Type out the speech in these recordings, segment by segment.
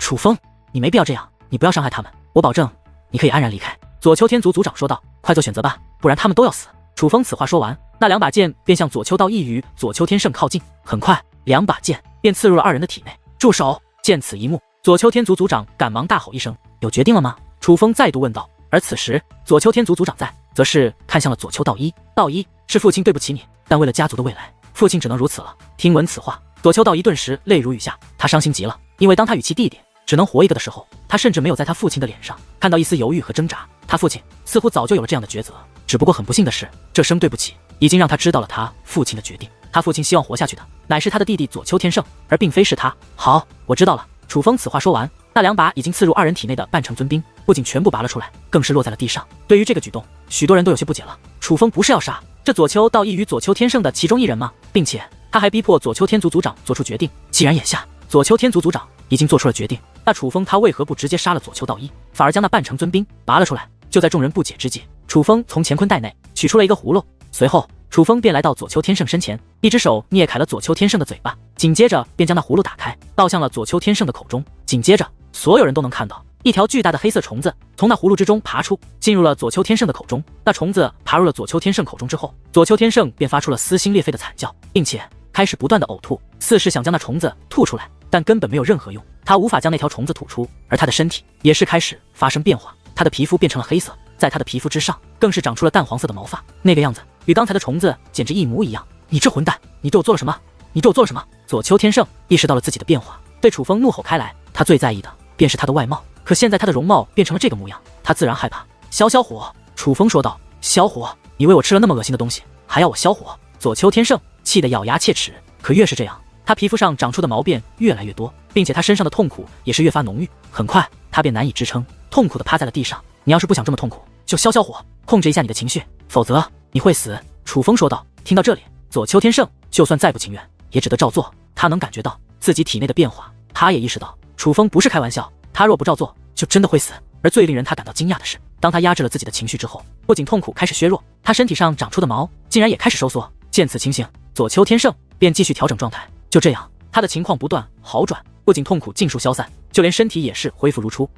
楚风，你没必要这样，你不要伤害他们，我保证你可以安然离开。左丘天族族长说道，快做选择吧，不然他们都要死。楚风此话说完，那2把剑便向左丘道一与左丘天圣靠近，很快2把剑便刺入了2人的体内。住手！见此一幕，左丘天族族长赶忙大吼一声，有决定了吗？楚风再度问道。而此时左丘天族族长在则是看向了左丘道一，道一，是父亲对不起你，但为了家族的未来，父亲只能如此了。听闻此话，左丘道一顿时泪如雨下，他伤心极了，因为当他与其弟弟只能活一个的时候，他甚至没有在他父亲的脸上看到一丝犹豫和挣扎。他父亲似乎早就有了这样的抉择，只不过很不幸的是，这声对不起已经让他知道了他父亲的决定。他父亲希望活下去的乃是他的弟弟左丘天圣，而并非是他。好，我知道了。楚风此话说完，那2把已经刺入2人体内的半城尊兵不仅全部拔了出来，更是落在了地上。对于这个举动，许多人都有些不解了。楚风不是要杀这左丘道一与左丘天圣的其中1人吗？并且他还逼迫左丘天族族长做出决定。既然眼下左丘天族族长已经做出了决定，那楚风他为何不直接杀了左丘道一，反而将那半城尊兵拔了出来？就在众人不解之际，楚风从乾坤袋内取出了一个葫芦，随后楚风便来到左丘天圣身前，一只手捏开了左丘天圣的嘴巴，紧接着便将那葫芦打开，倒向了左丘天圣的口中。紧接着，所有人都能看到一条巨大的黑色虫子从那葫芦之中爬出，进入了左丘天圣的口中。那虫子爬入了左丘天圣口中之后，左丘天圣便发出了撕心裂肺的惨叫，并且开始不断的呕吐，似是想将那虫子吐出来，但根本没有任何用，他无法将那条虫子吐出。而他的身体也是开始发生变化，他的皮肤变成了黑色，在他的皮肤之上更是长出了淡黄色的毛发，那个样子与刚才的虫子简直一模一样。你这混蛋，你对我做了什么？你对我做了什么？左丘天圣意识到了自己的变化，对楚风怒吼开来。他最在意的便是他的外貌，可现在他的容貌变成了这个模样，他自然害怕。消火！楚风说道。消火？你喂我吃了那么恶心的东西，还要我消火？左丘天圣气得咬牙切齿。可越是这样，他皮肤上长出的毛变越来越多，并且他身上的痛苦也是越发浓郁。很快他便难以支撑，痛苦地趴在了地上。你要是不想这么痛苦，就消火，控制一下你的情绪，否则你会死。楚风说道。听到这里，左丘天圣就算再不情愿也只得照做。他能感觉到自己体内的变化，他也意识到楚风不是开玩笑，他若不照做就真的会死。而最令人他感到惊讶的是，当他压制了自己的情绪之后，不仅痛苦开始削弱，他身体上长出的毛竟然也开始收缩。见此情形，左丘天圣便继续调整状态。就这样，他的情况不断好转，不仅痛苦尽数消散，就连身体也是恢复如初。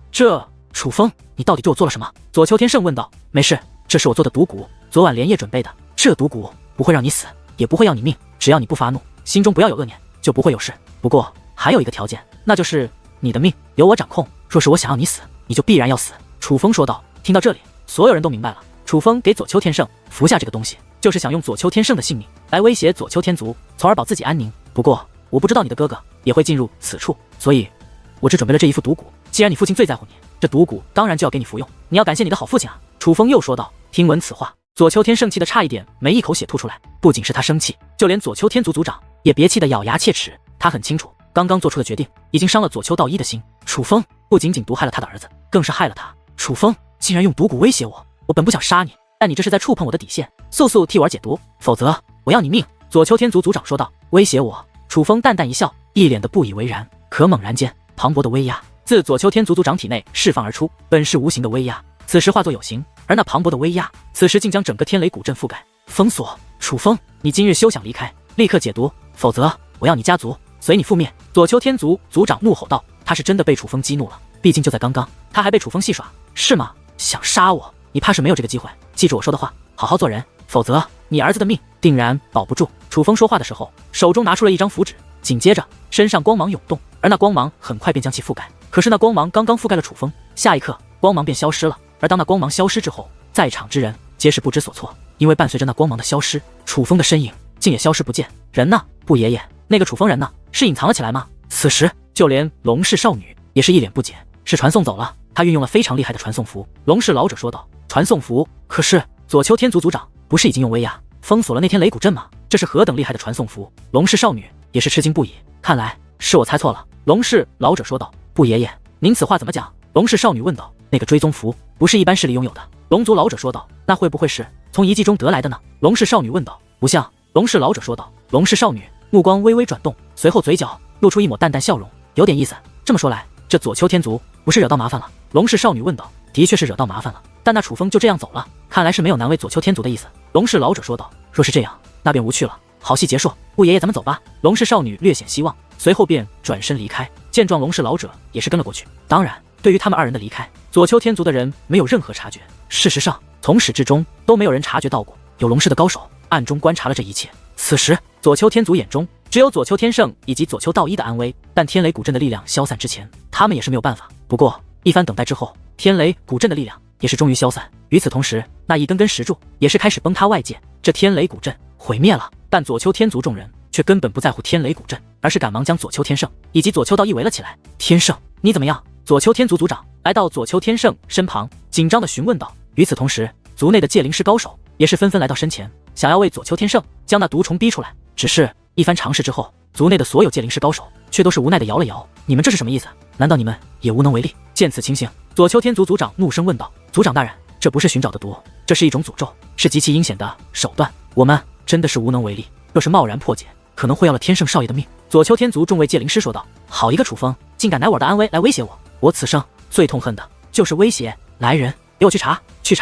楚风，你到底对我做了什么？左丘天圣问道。没事，这是我做的毒蛊，昨晚连夜准备的。这毒蛊不会让你死，也不会要你命，只要你不发怒，心中不要有恶念，就不会有事。不过还有一个条件，那就是你的命由我掌控，若是我想要你死，你就必然要死。楚风说道。听到这里，所有人都明白了，楚风给左丘天圣服下这个东西，就是想用左丘天圣的性命来威胁左丘天族，从而保自己安宁。不过我不知道你的哥哥也会进入此处，所以我只准备了这一副毒蛊。既然你父亲最在乎你，这毒蛊当然就要给你服用，你要感谢你的好父亲啊。楚风又说道。听闻此话，左丘天圣气得差一点没一口血吐出来。不仅是他生气，就连左丘天族族长也憋气得咬牙切齿。他很清楚，刚刚做出的决定已经伤了左丘道一的心。楚风不仅仅毒害了他的儿子，更是害了他。楚风竟然用毒蛊威胁我，我本不想杀你，但你这是在触碰我的底线，速速替我解毒，否则我要你命。左丘天族族长说道。威胁我？楚风淡淡一笑，一脸的不以为然。可猛然间，磅礴的威压自左丘天族族长体内释放而出，本是无形的威压，此时化作有形，而那磅礴的威压此时竟将整个天雷古阵覆盖封锁。楚风，你今日休想离开，立刻解毒，否则我要你家族随你覆灭。左丘天族族长怒吼道。他是真的被楚风激怒了，毕竟就在刚刚他还被楚风戏耍，是吗？想杀我，你怕是没有这个机会。记住我说的话，好好做人，否则你儿子的命定然保不住。楚风说话的时候，手中拿出了一张符纸，紧接着身上光芒涌动，而那光芒很快便将其覆盖。可是那光芒刚刚覆盖了楚风，下一刻光芒便消失了。而当那光芒消失之后，在场之人皆是不知所措，因为伴随着那光芒的消失，楚风的身影竟也消失不见。人呢？不爷爷，那个楚风人呢？是隐藏了起来吗？此时就连龙氏少女也是一脸不解。是传送走了，他运用了非常厉害的传送符。龙氏老者说道。传送符？可是左丘天族族长不是已经用威压封锁了那天雷古阵吗？这是何等厉害的传送符？龙氏少女也是吃惊不已。看来是我猜错了。龙氏老者说道。不爷爷，您此话怎么讲？龙氏少女问道。那个追踪符不是一般势力拥有的。龙族老者说道。那会不会是从遗迹中得来的呢？龙氏少女问道。不像。龙氏老者说道。龙氏少女目光微微转动，随后嘴角露出一抹淡淡笑容。有点意思。这么说来，这左丘天族不是惹到麻烦了？龙氏少女问道。的确是惹到麻烦了，但那楚风就这样走了，看来是没有难为左丘天族的意思。龙氏老者说道。若是这样，那便无趣了，好戏结束，顾爷爷咱们走吧。龙氏少女略显希望，随后便转身离开。接见状，龙氏老者也是跟了过去。当然，对于他们2人的离开，左丘天族的人没有任何察觉。事实上，从始至终都没有人察觉到过有龙氏的高手暗中观察了这一切。此时，左丘天族眼中只有左丘天圣以及左丘道一的安危，但天雷古阵的力量消散之前，他们也是没有办法。不过，一番等待之后，天雷古阵的力量也是终于消散。与此同时，那一根根石柱也是开始崩塌外界，这天雷古阵毁灭了。但左丘天族众人却根本不在乎天雷古阵，而是赶忙将左丘天圣以及左丘道一围了起来。天圣，你怎么样？左丘天族族长来到左丘天圣身旁，紧张地询问道。与此同时，族内的界灵师高手也是纷纷来到身前，想要为左丘天圣将那毒虫逼出来。只是一番尝试之后，族内的所有界灵师高手却都是无奈地摇了摇。你们这是什么意思？难道你们也无能为力？见此情形，左丘天族族长怒声问道：族长大人，这不是寻找的毒，这是一种诅咒，是极其阴险的手段，我们真的是无能为力。若是贸然破解，可能会要了天圣少爷的命。左丘天族众位界灵师说道：好一个楚风，竟敢拿我的安危来威胁我！我此生最痛恨的就是威胁。来人，给我去查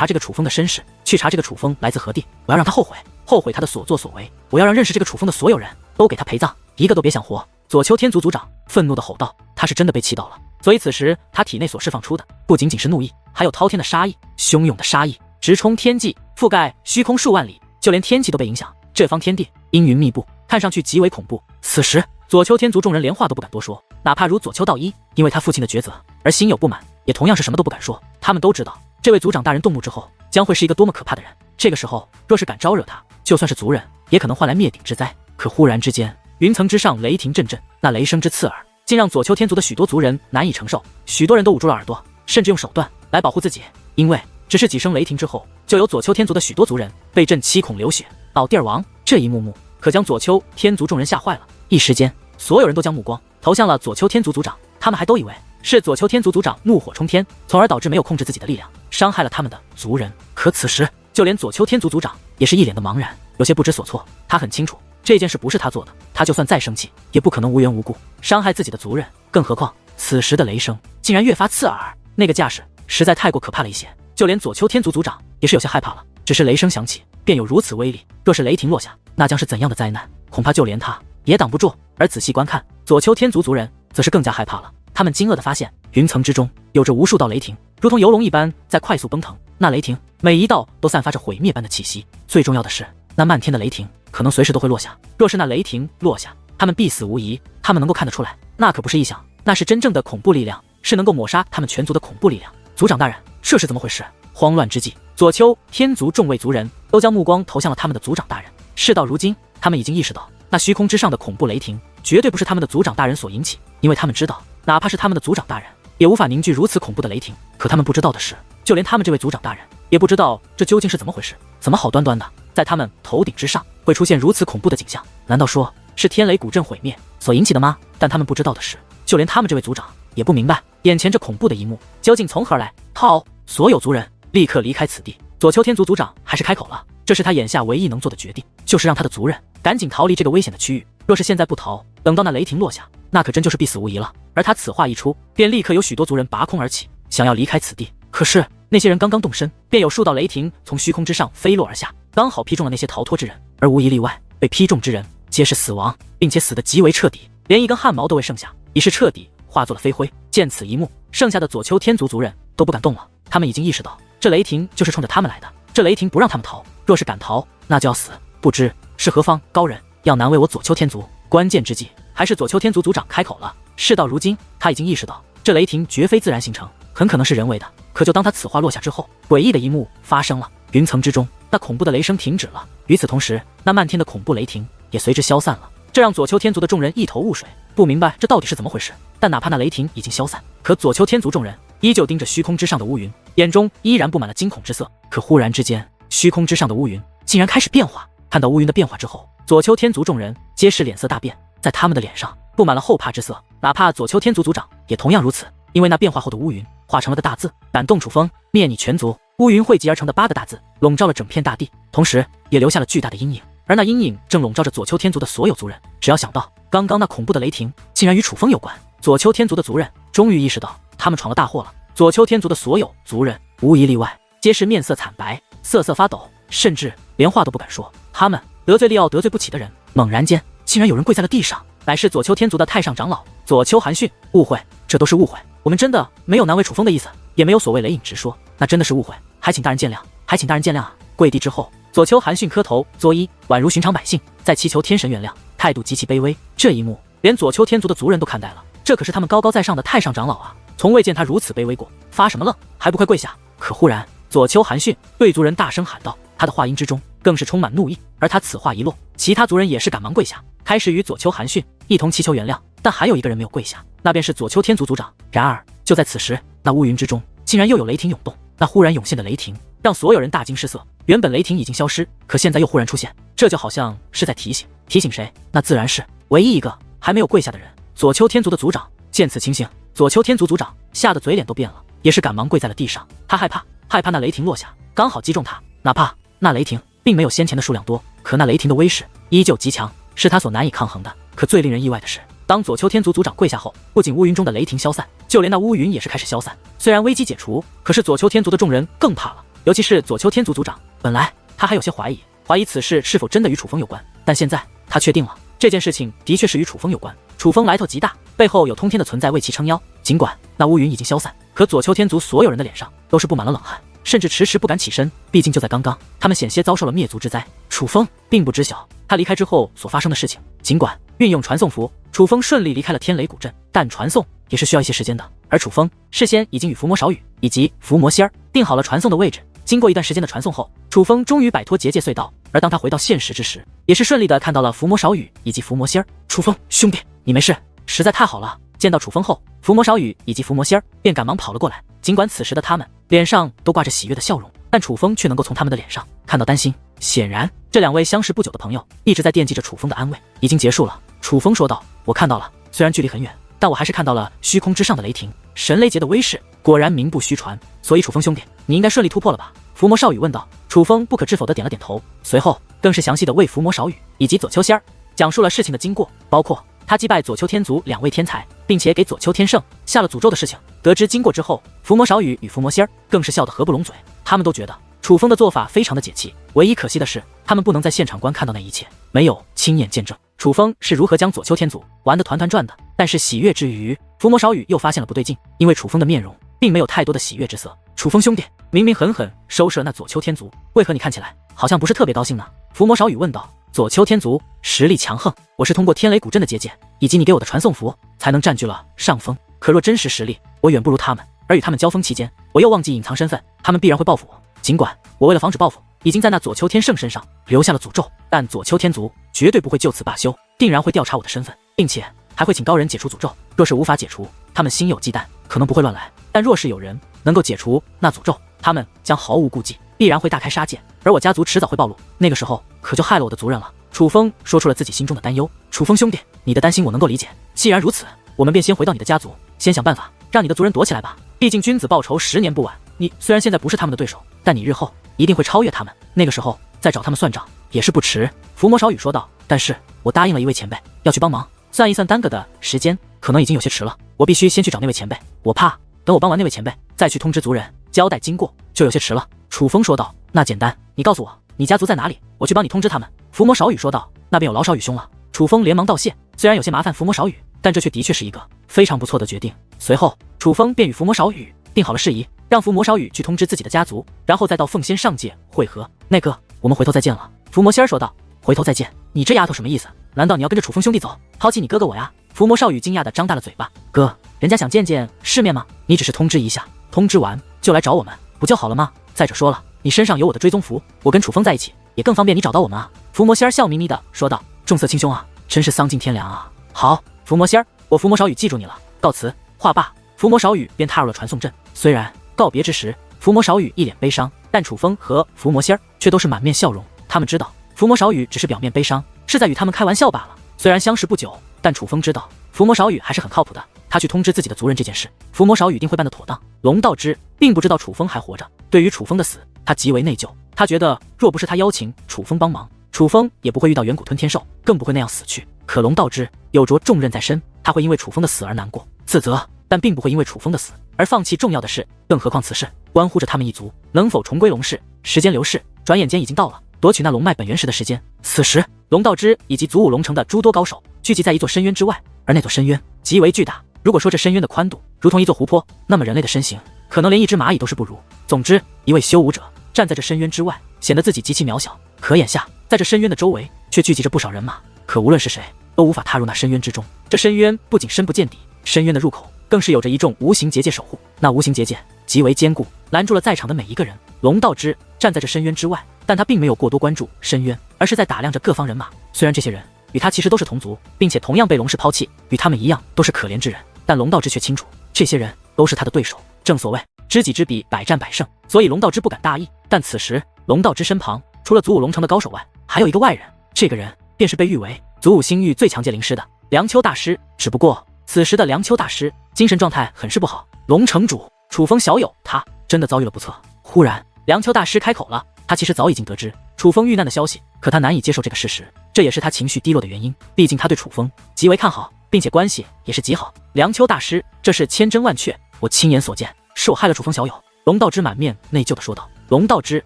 这个楚风的身世，去查这个楚风来自何地，我要让他后悔他的所作所为，我要让认识这个楚风的所有人都给他陪葬，一个都别想活！左丘天族族长愤怒地吼道。他是真的被气到了，所以此时他体内所释放出的不仅仅是怒意，还有滔天的杀意，汹涌的杀意直冲天际，覆盖虚空数万里，就连天气都被影响。这方天地阴云密布，看上去极为恐怖。此时，左丘天族众人连话都不敢多说，哪怕如左丘道一因为他父亲的抉择而心有不满，也同样是什么都不敢说。他们都知道，这位族长大人动怒之后，将会是一个多么可怕的人。这个时候，若是敢招惹他，就算是族人，也可能换来灭顶之灾。可忽然之间，云层之上雷霆阵阵，那雷声之刺耳，竟让左丘天族的许多族人难以承受。许多人都捂住了耳朵，甚至用手段来保护自己，因为只是几声雷霆之后，就有左丘天族的许多族人被震七孔流血，倒地而亡。这一幕幕可将左丘天族众人吓坏了，一时间，所有人都将目光投向了左丘天族族长。他们还都以为是左丘天族族长怒火冲天，从而导致没有控制自己的力量，伤害了他们的族人。可此时，就连左丘天族族长也是一脸的茫然，有些不知所措。他很清楚这件事不是他做的，他就算再生气，也不可能无缘无故伤害自己的族人。更何况此时的雷声竟然越发刺耳，那个架势实在太过可怕了一些，就连左丘天族族长也是有些害怕了。只是雷声响起，便有如此威力，若是雷霆落下，那将是怎样的灾难？恐怕就连他也挡不住。而仔细观看，左丘天族族人则是更加害怕了。他们惊愕地发现，云层之中有着无数道雷霆，如同游龙一般在快速奔腾。那雷霆每一道都散发着毁灭般的气息。最重要的是，那漫天的雷霆可能随时都会落下。若是那雷霆落下，他们必死无疑。他们能够看得出来，那可不是臆想，那是真正的恐怖力量，是能够抹杀他们全族的恐怖力量。族长大人，这是怎么回事？慌乱之际，左丘天族众位族人都将目光投向了他们的族长大人。事到如今，他们已经意识到，那虚空之上的恐怖雷霆绝对不是他们的族长大人所引起，因为他们知道，哪怕是他们的族长大人也无法凝聚如此恐怖的雷霆。可他们不知道的是，就连他们这位族长大人也不知道这究竟是怎么回事。怎么好端端的在他们头顶之上会出现如此恐怖的景象？难道说是天雷古阵毁灭所引起的吗？但他们不知道的是，就连他们这位族长也不明白，眼前这恐怖的一幕究竟从何而来。逃！所有族人立刻离开此地。左丘天族族长还是开口了，这是他眼下唯一能做的决定，就是让他的族人赶紧逃离这个危险的区域。若是现在不逃，等到那雷霆落下，那可真就是必死无疑了。而他此话一出，便立刻有许多族人拔空而起，想要离开此地。可是那些人刚刚动身，便有数道雷霆从虚空之上飞落而下，刚好劈中了那些逃脱之人。而无一例外，被劈中之人皆是死亡，并且死得极为彻底，连一根汗毛都未剩下，已是彻底化作了飞灰。见此一幕，剩下的左丘天族族人都不敢动了。他们已经意识到，这雷霆就是冲着他们来的，这雷霆不让他们逃，若是敢逃，那就要死。不知是何方高人要难为我左丘天族。关键之际，还是左丘天族族长开口了。事到如今，他已经意识到，这雷霆绝非自然形成，很可能是人为的。可就当他此话落下之后，诡异的一幕发生了。云层之中，那恐怖的雷声停止了，与此同时，那漫天的恐怖雷霆也随之消散了。这让左丘天族的众人一头雾水，不明白这到底是怎么回事。但哪怕那雷霆已经消散，可左丘天族众人依旧盯着虚空之上的乌云，眼中依然布满了惊恐之色。可忽然之间，虚空之上的乌云竟然开始变化。看到乌云的变化之后，左丘天族众人皆是脸色大变，在他们的脸上布满了后怕之色。哪怕左丘天族族长也同样如此，因为那变化后的乌云化成了的大字：敢动楚风，灭你全族。乌云汇集而成的8个大字笼罩了整片大地，同时也留下了巨大的阴影。而那阴影正笼罩着左丘天族的所有族人。只要想到刚刚那恐怖的雷霆竟然与楚风有关，左丘天族的族人终于意识到他们闯了大祸了。左丘天族的所有族人无一例外皆是面色惨白，瑟瑟发抖，甚至连话都不敢说。他们得罪利奥得罪不起的人，猛然间竟然有人跪在了地上，乃是左丘天族的太上长老左丘韩逊。误会，这都是误会，我们真的没有难为楚风的意思，也没有所谓雷影直说，那真的是误会，还请大人见谅，还请大人见谅啊！跪地之后，左丘韩逊磕头作揖，宛如寻常百姓，在祈求天神原谅，态度极其卑微。这一幕连左丘天族的族人都看呆了，这可是他们高高在上的太上长老啊，从未见他如此卑微过。发什么愣，还不快跪下！可忽然左丘韩逊对族人大声喊道，他的话音之中更是充满怒意。而他此话一落，其他族人也是赶忙跪下，开始与左丘韩逊一同祈求原谅。但还有一个人没有跪下，那便是左丘天族族长。然而就在此时，那乌云之中竟然又有雷霆涌动，那忽然涌现的雷霆让所有人大惊失色。原本雷霆已经消失，可现在又忽然出现，这就好像是在提醒谁？那自然是唯一一个还没有跪下的人，左丘天族的族长。见此情形，左丘天族族长吓得嘴脸都变了，也是赶忙跪在了地上。他害怕那雷霆落下刚好击中他，哪怕那雷霆并没有先前的数量多，可那雷霆的威势依旧极强，是他所难以抗衡的。可最令人意外的是，当左丘天族族长跪下后，不仅乌云中的雷霆消散，就连那乌云也是开始消散。虽然危机解除，可是左丘天族的众人更怕了，尤其是左丘天族族长。本来他还有些怀疑此事是否真的与楚风有关，但现在他确定了，这件事情的确是与楚风有关。楚风来头极大，背后有通天的存在为其撑腰。尽管那乌云已经消散，可左丘天族所有人的脸上都是布满了冷汗，甚至迟迟不敢起身。毕竟就在刚刚，他们险些遭受了灭族之灾。楚风并不知晓他离开之后所发生的事情。尽管运用传送符，楚风顺利离开了天雷古镇，但传送也是需要一些时间的。而楚风事先已经与伏魔少羽以及伏魔仙儿定好了传送的位置。经过一段时间的传送后，楚风终于摆脱结界隧道。而当他回到现实之时，也是顺利的看到了伏魔少羽以及伏魔仙儿。楚风兄弟，你没事，实在太好了！见到楚风后，伏魔少羽以及伏魔仙儿便赶忙跑了过来。尽管此时的他们脸上都挂着喜悦的笑容，但楚风却能够从他们的脸上看到担心。显然，这两位相识不久的朋友一直在惦记着楚风的安危。已经结束了，楚风说道：“我看到了，虽然距离很远，但我还是看到了虚空之上的雷霆，神雷劫的威势果然名不虚传。所以楚风兄弟，你应该顺利突破了吧？”伏魔少羽问道。楚风不可置否地点了点头，随后更是详细地为伏魔少羽以及左丘仙儿讲述了事情的经过，包括他击败左丘天族两位天才，并且给左丘天圣下了诅咒的事情。得知经过之后，伏魔少羽与伏魔仙儿更是笑得合不拢嘴。他们都觉得楚风的做法非常的解气，唯一可惜的是他们不能在现场观看到那一切，没有亲眼见证楚风是如何将左丘天族玩得团团转的。但是喜悦之余，伏魔少羽又发现了不对劲，因为楚风的面容并没有太多的喜悦之色。楚风兄弟明明狠狠收拾了那左丘天族，为何你看起来好像不是特别高兴呢？伏魔少羽问道。左丘天族实力强横，我是通过天雷古镇的结界以及你给我的传送符才能占据了上风，可若真实实力，我远不如他们。而与他们交锋期间，我又忘记隐藏身份，他们必然会报复我。尽管我为了防止报复，已经在那左丘天圣身上留下了诅咒，但左丘天族绝对不会就此罢休，定然会调查我的身份，并且还会请高人解除诅咒。若是无法解除，他们心有忌惮，可能不会乱来，但若是有人能够解除那诅咒，他们将毫无顾忌，必然会大开杀戒，而我家族迟早会暴露，那个时候可就害了我的族人了。楚风说出了自己心中的担忧。楚风兄弟，你的担心我能够理解，既然如此，我们便先回到你的家族，先想办法让你的族人躲起来吧。毕竟君子报仇10年不晚，你虽然现在不是他们的对手，但你日后一定会超越他们，那个时候再找他们算账也是不迟。伏魔少羽说道。但是我答应了一位前辈要去帮忙，算一算耽搁的时间可能已经有些迟了，我必须先去找那位前辈，我怕等我帮完那位前辈再去通知族人交代经过就有些迟了。楚风说道。那简单，你告诉我你家族在哪里，我去帮你通知他们。伏魔少羽说道。那便有劳少羽兄了。楚风连忙道谢，虽然有些麻烦伏魔少羽，但这却的确是一个非常不错的决定。随后楚风便与伏魔少羽定好了事宜，让伏魔少羽去通知自己的家族，然后再到凤仙上界会合。那个，我们回头再见了。伏魔仙儿说道。回头再见？你这丫头什么意思？难道你要跟着楚风兄弟走，抛弃你哥哥我呀？伏魔少羽惊讶地张大了嘴巴。哥，人家想见见世面吗？你只是通知一下，通知完就来找我们不就好了吗？再者说了，你身上有我的追踪符，我跟楚风在一起也更方便你找到我们啊。伏魔仙儿笑眯眯地说道。重色轻兄啊，真是丧尽天良啊。好，伏魔仙儿，我伏魔少羽记住你了，告辞。话罢，伏魔少羽便踏入了传送阵。虽然告别之时，伏魔少羽一脸悲伤，但楚风和伏魔仙儿却都是满面笑容。他们知道伏魔少羽只是表面悲伤，是在与他们开玩笑罢了。虽然相识不久，但楚风知道伏魔少羽还是很靠谱的。他去通知自己的族人这件事，伏魔少羽一定会办得妥当。龙道之并不知道楚风还活着，对于楚风的死，他极为内疚。他觉得若不是他邀请楚风帮忙，楚风也不会遇到远古吞天兽，更不会那样死去。可龙道之有着重任在身，他会因为楚风的死而难过自责，但并不会因为楚风的死而放弃重要的事。更何况此事关乎着他们一族能否重归龙氏。时间流逝，转眼间已经到了夺取那龙脉本源石的时间。此时，龙道之以及祖武龙城的诸多高手聚集在一座深渊之外，而那座深渊极为巨大。如果说这深渊的宽度如同一座湖泊，那么人类的身形可能连一只蚂蚁都是不如。总之，一位修武者站在这深渊之外，显得自己极其渺小。可眼下，在这深渊的周围却聚集着不少人马，可无论是谁，都无法踏入那深渊之中。这深渊不仅深不见底，深渊的入口更是有着一众无形结界守护。那无形结界极为坚固，拦住了在场的每一个人。龙道之站在这深渊之外，但他并没有过多关注深渊，而是在打量着各方人马。虽然这些人与他其实都是同族，并且同样被龙氏抛弃，与他们一样都是可怜之人，但龙道之却清楚，这些人都是他的对手。正所谓知己知彼，百战百胜，所以龙道之不敢大意。但此时，龙道之身旁除了祖武龙城的高手外，还有一个外人，这个人便是被誉为祖武星域最强界灵师的梁丘大师。只不过此时的梁丘大师精神状态很是不好。龙城主楚风小友，他真的遭遇了不测。忽然，梁丘大师开口了。他其实早已经得知楚风遇难的消息，可他难以接受这个事实，这也是他情绪低落的原因。毕竟他对楚风极为看好，并且关系也是极好。梁丘大师，这是千真万确，我亲眼所见，是我害了楚风小友。龙道之满面内疚地说道。龙道之，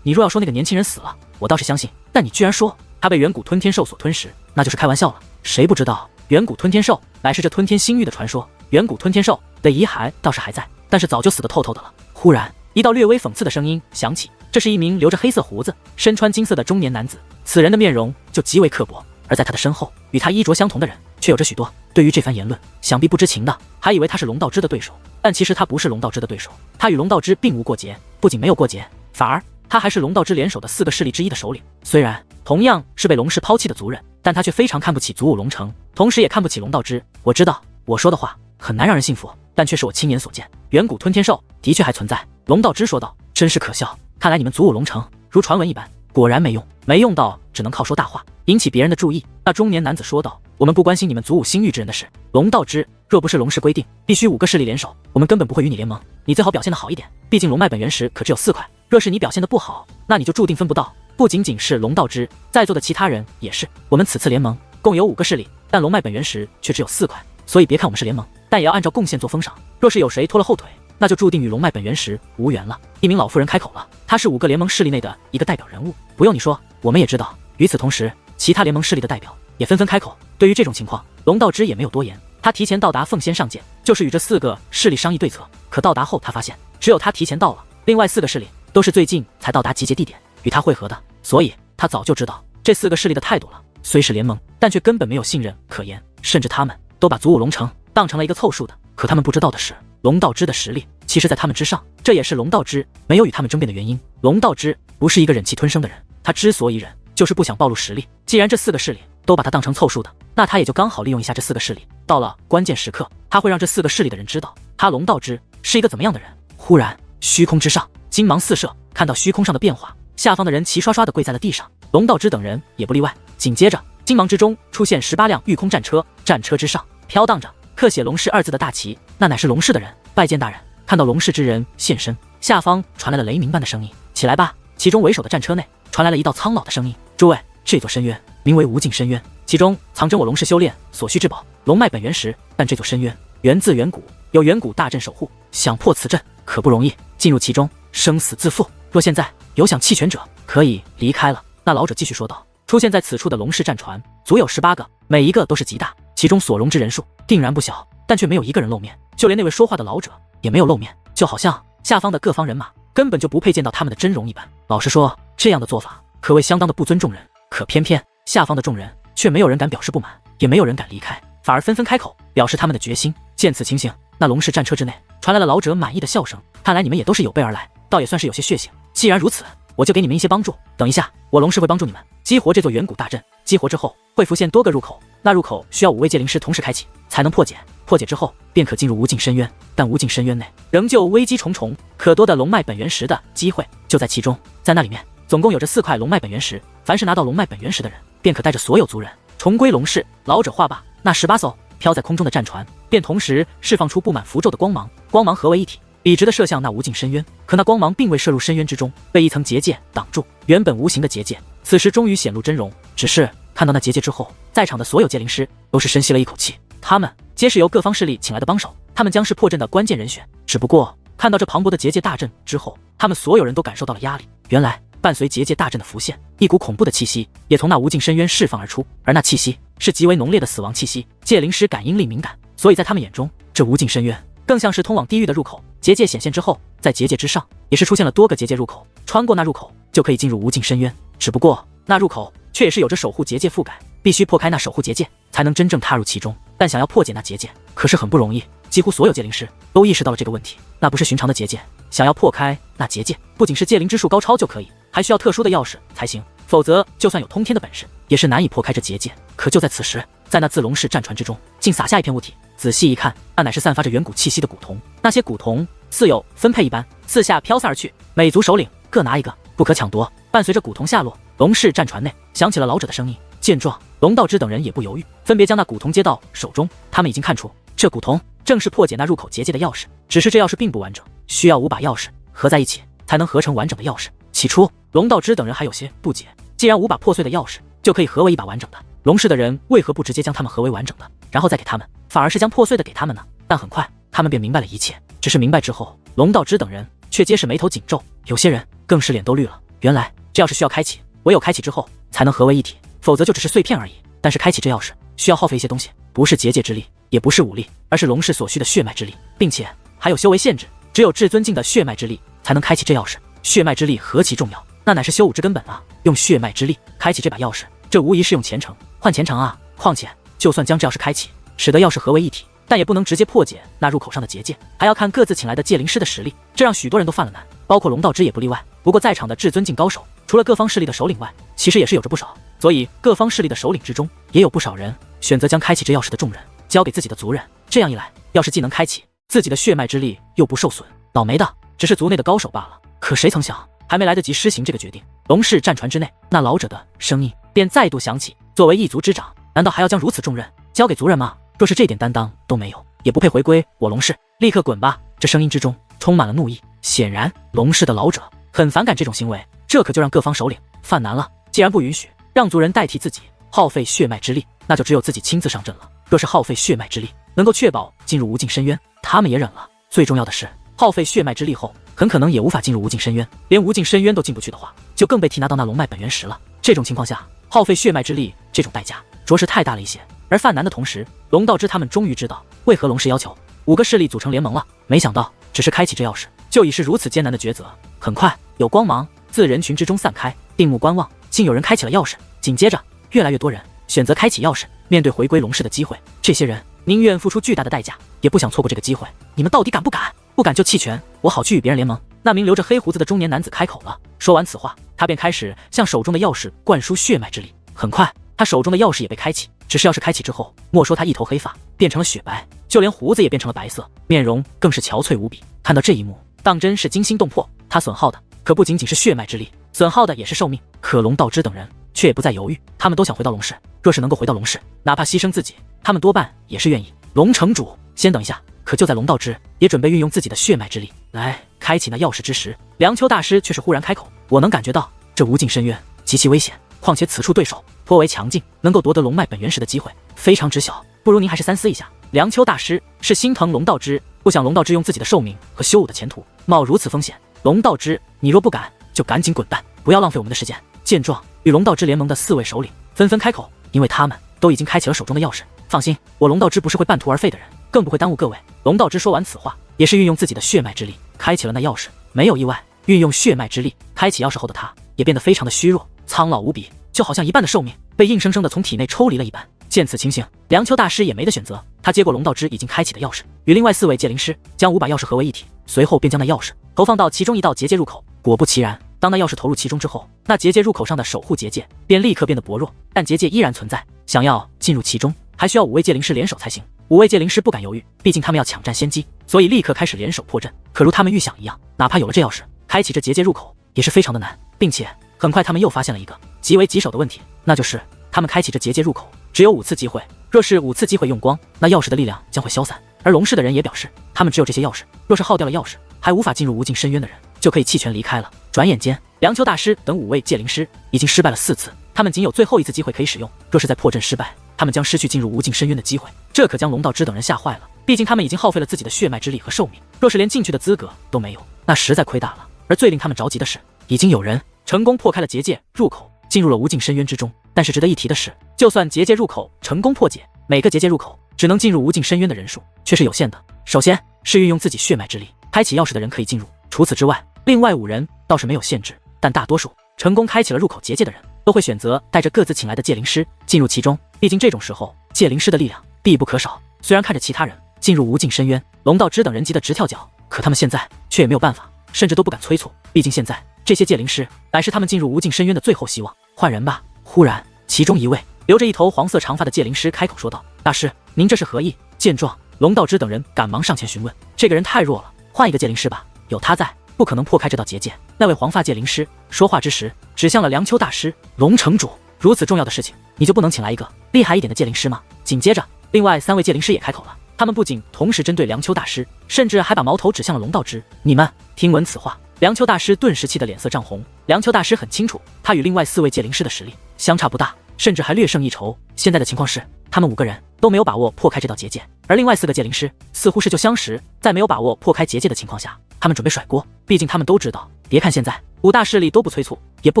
你若要说那个年轻人死了，我倒是相信，但你居然说他被远古吞天兽所吞食，那就是开玩笑了。谁不知道远古吞天兽乃是这吞天星域的传说，远古吞天兽的遗骸倒是还在，但是早就死得透透的了。忽然，一道略微讽刺的声音响起，这是一名留着黑色胡子、身穿金色的中年男子。此人的面容就极为刻薄，而在他的身后，与他衣着相同的人却有着许多。对于这番言论，想必不知情的还以为他是龙道之的对手，但其实他不是龙道之的对手。他与龙道之并无过节，不仅没有过节，反而他还是龙道之联手的4个势力之一的首领。虽然同样是被龙氏抛弃的族人，但他却非常看不起祖武龙城，同时也看不起龙道之。我知道我说的话很难让人信服，但却是我亲眼所见，远古吞天兽的确还存在。龙道之说道。真是可笑，看来你们祖武龙城如传闻一般，果然没用，没用到只能靠说大话，引起别人的注意。那中年男子说道。我们不关心你们祖武星域之人的事，龙道之，若不是龙氏规定必须5个势力联手，我们根本不会与你联盟。你最好表现得好一点，毕竟龙脉本源石可只有4块，若是你表现得不好，那你就注定分不到。不仅仅是龙道之，在座的其他人也是。我们此次联盟共有5个势力，但龙脉本源石却只有4块，所以别看我们是联盟，但也要按照贡献做封赏。若是有谁拖了后腿，那就注定与龙脉本源石无缘了。一名老妇人开口了，她是5个联盟势力内的一个代表人物。不用你说，我们也知道。与此同时，其他联盟势力的代表也纷纷开口。对于这种情况，龙道之也没有多言，他提前到达奉仙上界，就是与这4个势力商议对策。可到达后，他发现只有他提前到了，另外4个势力都是最近才到达集结地点与他会合的，所以他早就知道这4个势力的态度了。虽是联盟，但却根本没有信任可言，甚至他们都把祖武龙城当成了一个凑数的。可他们不知道的是，龙道之的实力其实在他们之上，这也是龙道之没有与他们争辩的原因。龙道之不是一个忍气吞声的人，他之所以忍，就是不想暴露实力。既然这4个势力都把他当成凑数的，那他也就刚好利用一下这4个势力。到了关键时刻，他会让这4个势力的人知道他龙道之是一个怎么样的人。忽然，虚空之上金芒四射，看到虚空上的变化，下方的人齐刷刷地跪在了地上，龙道之等人也不例外。紧接着，金芒之中出现18辆御空战车，战车之上飘荡着刻写龙氏2字的大旗，那乃是龙氏的人。拜见大人。看到龙氏之人现身，下方传来了雷鸣般的声音，起来吧。其中为首的战车内传来了一道苍老的声音，诸位，这座深渊名为无尽深渊，其中藏着我龙氏修炼所需之宝龙脉本源石，但这座深渊源自远古，有远古大阵守护，想破此阵可不容易，进入其中生死自负。若现在有想弃权者，可以离开了。那老者继续说道。出现在此处的龙氏战船足有18个，每一个都是极大，其中所容之人数定然不小，但却没有一个人露面，就连那位说话的老者也没有露面，就好像下方的各方人马根本就不配见到他们的真容一般。老实说，这样的做法可谓相当的不尊重人。可偏偏下方的众人却没有人敢表示不满，也没有人敢离开，反而纷纷开口表示他们的决心。见此情形，那龙氏战车之内传来了老者满意的笑声。看来你们也都是有备而来，倒也算是有些血性。既然如此，我就给你们一些帮助。等一下，我龙氏会帮助你们激活这座远古大阵，激活之后会浮现多个入口，那入口需要5位界灵师同时开启才能破解，破解之后便可进入无尽深渊。但无尽深渊内仍旧危机重重，可夺的龙脉本源石的机会就在其中。在那里面总共有着4块龙脉本源石，凡是拿到龙脉本源石的人，便可带着所有族人重归龙氏。老者话罢，那18艘飘在空中的战船便同时释放出布满符咒的光芒，光芒合为一体，笔直地射向那无尽深渊。可那光芒并未射入深渊之中，被一层结界挡住。原本无形的结界，此时终于显露真容。只是看到那结界之后，在场的所有界灵师都是深吸了一口气，他们皆是由各方势力请来的帮手，他们将是破阵的关键人选。只不过看到这磅礴的结界大阵之后，他们所有人都感受到了压力。原来伴随结界大阵的浮现，一股恐怖的气息也从那无尽深渊释放而出，而那气息是极为浓烈的死亡气息。界灵师感应力敏感，所以在他们眼中，这无尽深渊更像是通往地狱的入口。结界显现之后，在结界之上也是出现了多个结界入口，穿过那入口就可以进入无尽深渊。只不过那入口却也是有着守护结界覆盖，必须破开那守护结界才能真正踏入其中。但想要破解那结界可是很不容易，几乎所有界灵师都意识到了这个问题。那不是寻常的结界，想要破开那结界，不仅是界灵之术高超就可以，还需要特殊的钥匙才行，否则就算有通天的本事，也是难以破开这结界。可就在此时，在那自龙氏战船之中，竟洒下一片物体。仔细一看，那乃是散发着远古气息的古铜。那些古铜似有分配一般，四下飘散而去，每族首领各拿一个，不可抢夺。伴随着古铜下落，龙氏战船内响起了老者的声音。见状，龙道之等人也不犹豫，分别将那古铜接到手中。他们已经看出，这古铜正是破解那入口结界的钥匙，只是这钥匙并不完整，需要5把钥匙合在一起才能合成完整的钥匙。起初，龙道之等人还有些不解，既然5把破碎的钥匙就可以合为1把完整的，龙氏的人为何不直接将它们合为完整的，然后再给他们，反而是将破碎的给他们呢？但很快，他们便明白了一切。只是明白之后，龙道之等人却皆是眉头紧皱，有些人更是脸都绿了。原来这钥匙需要开启，唯有开启之后才能合为一体，否则就只是碎片而已。但是开启这钥匙需要耗费一些东西，不是结界之力，也不是武力，而是龙氏所需的血脉之力，并且还有修为限制，只有至尊境的血脉之力才能开启这钥匙。血脉之力何其重要，那乃是修武之根本啊！用血脉之力开启这把钥匙，这无疑是用虔诚换虔诚啊！况且就算将这钥匙开启，使得钥匙合为一体，但也不能直接破解那入口上的结界，还要看各自请来的界灵师的实力，这让许多人都犯了难，包括龙道之也不例外。不过在场的至尊境高手，除了各方势力的首领外，其实也是有着不少，所以各方势力的首领之中，也有不少人选择将开启这钥匙的重任交给自己的族人。这样一来，钥匙既能开启，自己的血脉之力又不受损，倒霉的只是族内的高手罢了。可谁曾想，还没来得及施行这个决定，龙氏战船之内那老者的声音便再度响起：作为一族之长，难道还要将如此重任交给族人吗？若是这点担当都没有，也不配回归我龙氏，立刻滚吧！这声音之中充满了怒意，显然龙氏的老者很反感这种行为，这可就让各方首领犯难了。既然不允许让族人代替自己耗费血脉之力，那就只有自己亲自上阵了。若是耗费血脉之力能够确保进入无尽深渊，他们也忍了。最重要的是，耗费血脉之力后，很可能也无法进入无尽深渊，连无尽深渊都进不去的话，就更被替拿到那龙脉本源石了。这种情况下，耗费血脉之力这种代价着实太大了一些。而犯难的同时，龙道之他们终于知道为何龙氏要求5个势力组成联盟了。没想到只是开启这钥匙，就已是如此艰难的抉择。很快，有光芒自人群之中散开，定目观望，竟有人开启了钥匙。紧接着，越来越多人选择开启钥匙，面对回归龙氏的机会，这些人宁愿付出巨大的代价，也不想错过这个机会。你们到底敢不敢？不敢就弃权，我好去与别人联盟。那名留着黑胡子的中年男子开口了。说完此话，他便开始向手中的钥匙灌输血脉之力。很快，他手中的钥匙也被开启。只是钥匙开启之后，莫说他一头黑发变成了雪白，就连胡子也变成了白色，面容更是憔悴无比。看到这一幕，当真是惊心动魄。他损耗的可不仅仅是血脉之力，损耗的也是寿命。可龙道之等人却也不再犹豫，他们都想回到龙氏。若是能够回到龙氏，哪怕牺牲自己，他们多半也是愿意。龙城主，先等一下。可就在龙道之也准备运用自己的血脉之力来开启那钥匙之时，梁秋大师却是忽然开口：我能感觉到这无尽深渊极其危险，况且此处对手颇为强劲，能够夺得龙脉本源石的机会非常之小，不如您还是三思一下。梁秋大师是心疼龙道之，不想龙道之用自己的寿命和修武的前途冒如此风险。龙道之，你若不敢，就赶紧滚蛋，不要浪费我们的时间。见状，与龙道之联盟的4位首领纷纷开口，因为他们都已经开启了手中的钥匙。放心，我龙道之不是会半途而废的人，更不会耽误各位。龙道之说完此话，也是运用自己的血脉之力开启了那钥匙。没有意外，运用血脉之力开启钥匙后的他，也变得非常的虚弱，苍老无比，就好像一半的寿命被硬生生的从体内抽离了一般。见此情形，梁秋大师也没得选择，他接过龙道之已经开启的钥匙，与另外4位界灵师将5把钥匙合为一体，随后便将那钥匙投放到其中一道结界入口。果不其然，当那钥匙投入其中之后，那结界入口上的守护结界便立刻变得薄弱，但结界依然存在。想要进入其中，还需要5位界灵师联手才行。5位界灵师不敢犹豫，毕竟他们要抢占先机，所以立刻开始联手破阵。可如他们预想一样，哪怕有了这钥匙，开启这结界入口也是非常的难，并且很快他们又发现了一个极为棘手的问题，那就是他们开启这结界入口只有5次机会，若是5次机会用光，那钥匙的力量将会消散。而龙氏的人也表示，他们只有这些钥匙，若是耗掉了钥匙，还无法进入无尽深渊的人，就可以弃权离开了。转眼间，梁秋大师等5位界灵师已经失败了4次，他们仅有最后一次机会可以使用。若是再破阵失败，他们将失去进入无尽深渊的机会，这可将龙道之等人吓坏了。毕竟他们已经耗费了自己的血脉之力和寿命，若是连进去的资格都没有，那实在亏大了。而最令他们着急的是，已经有人成功破开了结界入口，进入了无尽深渊之中。但是值得一提的是，就算结界入口成功破解，每个结界入口只能进入无尽深渊的人数却是有限的。首先是运用自己血脉之力开启钥匙的人可以进入，除此之外，另外5人倒是没有限制，但大多数成功开启了入口结界的人都会选择带着各自请来的戒灵师进入其中，毕竟这种时候戒灵师的力量必不可少。虽然看着其他人进入无尽深渊，龙道之等人急得直跳脚，可他们现在却也没有办法，甚至都不敢催促，毕竟现在这些戒灵师乃是他们进入无尽深渊的最后希望。换人吧。忽然其中一位留着一头黄色长发的戒灵师开口说道：大师，您这是何意？见状，龙道之等人赶忙上前询问。这个人太弱了，换一个戒灵师吧，有他在不可能破开这道结界。那位黄发戒灵师说话之时指向了梁秋大师。龙城主，如此重要的事情你就不能请来一个厉害一点的戒灵师吗？紧接着另外3位戒灵师也开口了，他们不仅同时针对梁秋大师，甚至还把矛头指向了龙道之。你们听闻此话，梁秋大师顿时气得脸色涨红。梁秋大师很清楚，他与另外4位戒灵师的实力相差不大，甚至还略胜一筹。现在的情况是，他们5个人都没有把握破开这道结界，而另外4个戒灵师似乎是就相识，在没有把握破开结界的情况下，他们准备甩锅。毕竟他们都知道，别看现在5大势力都不催促，也不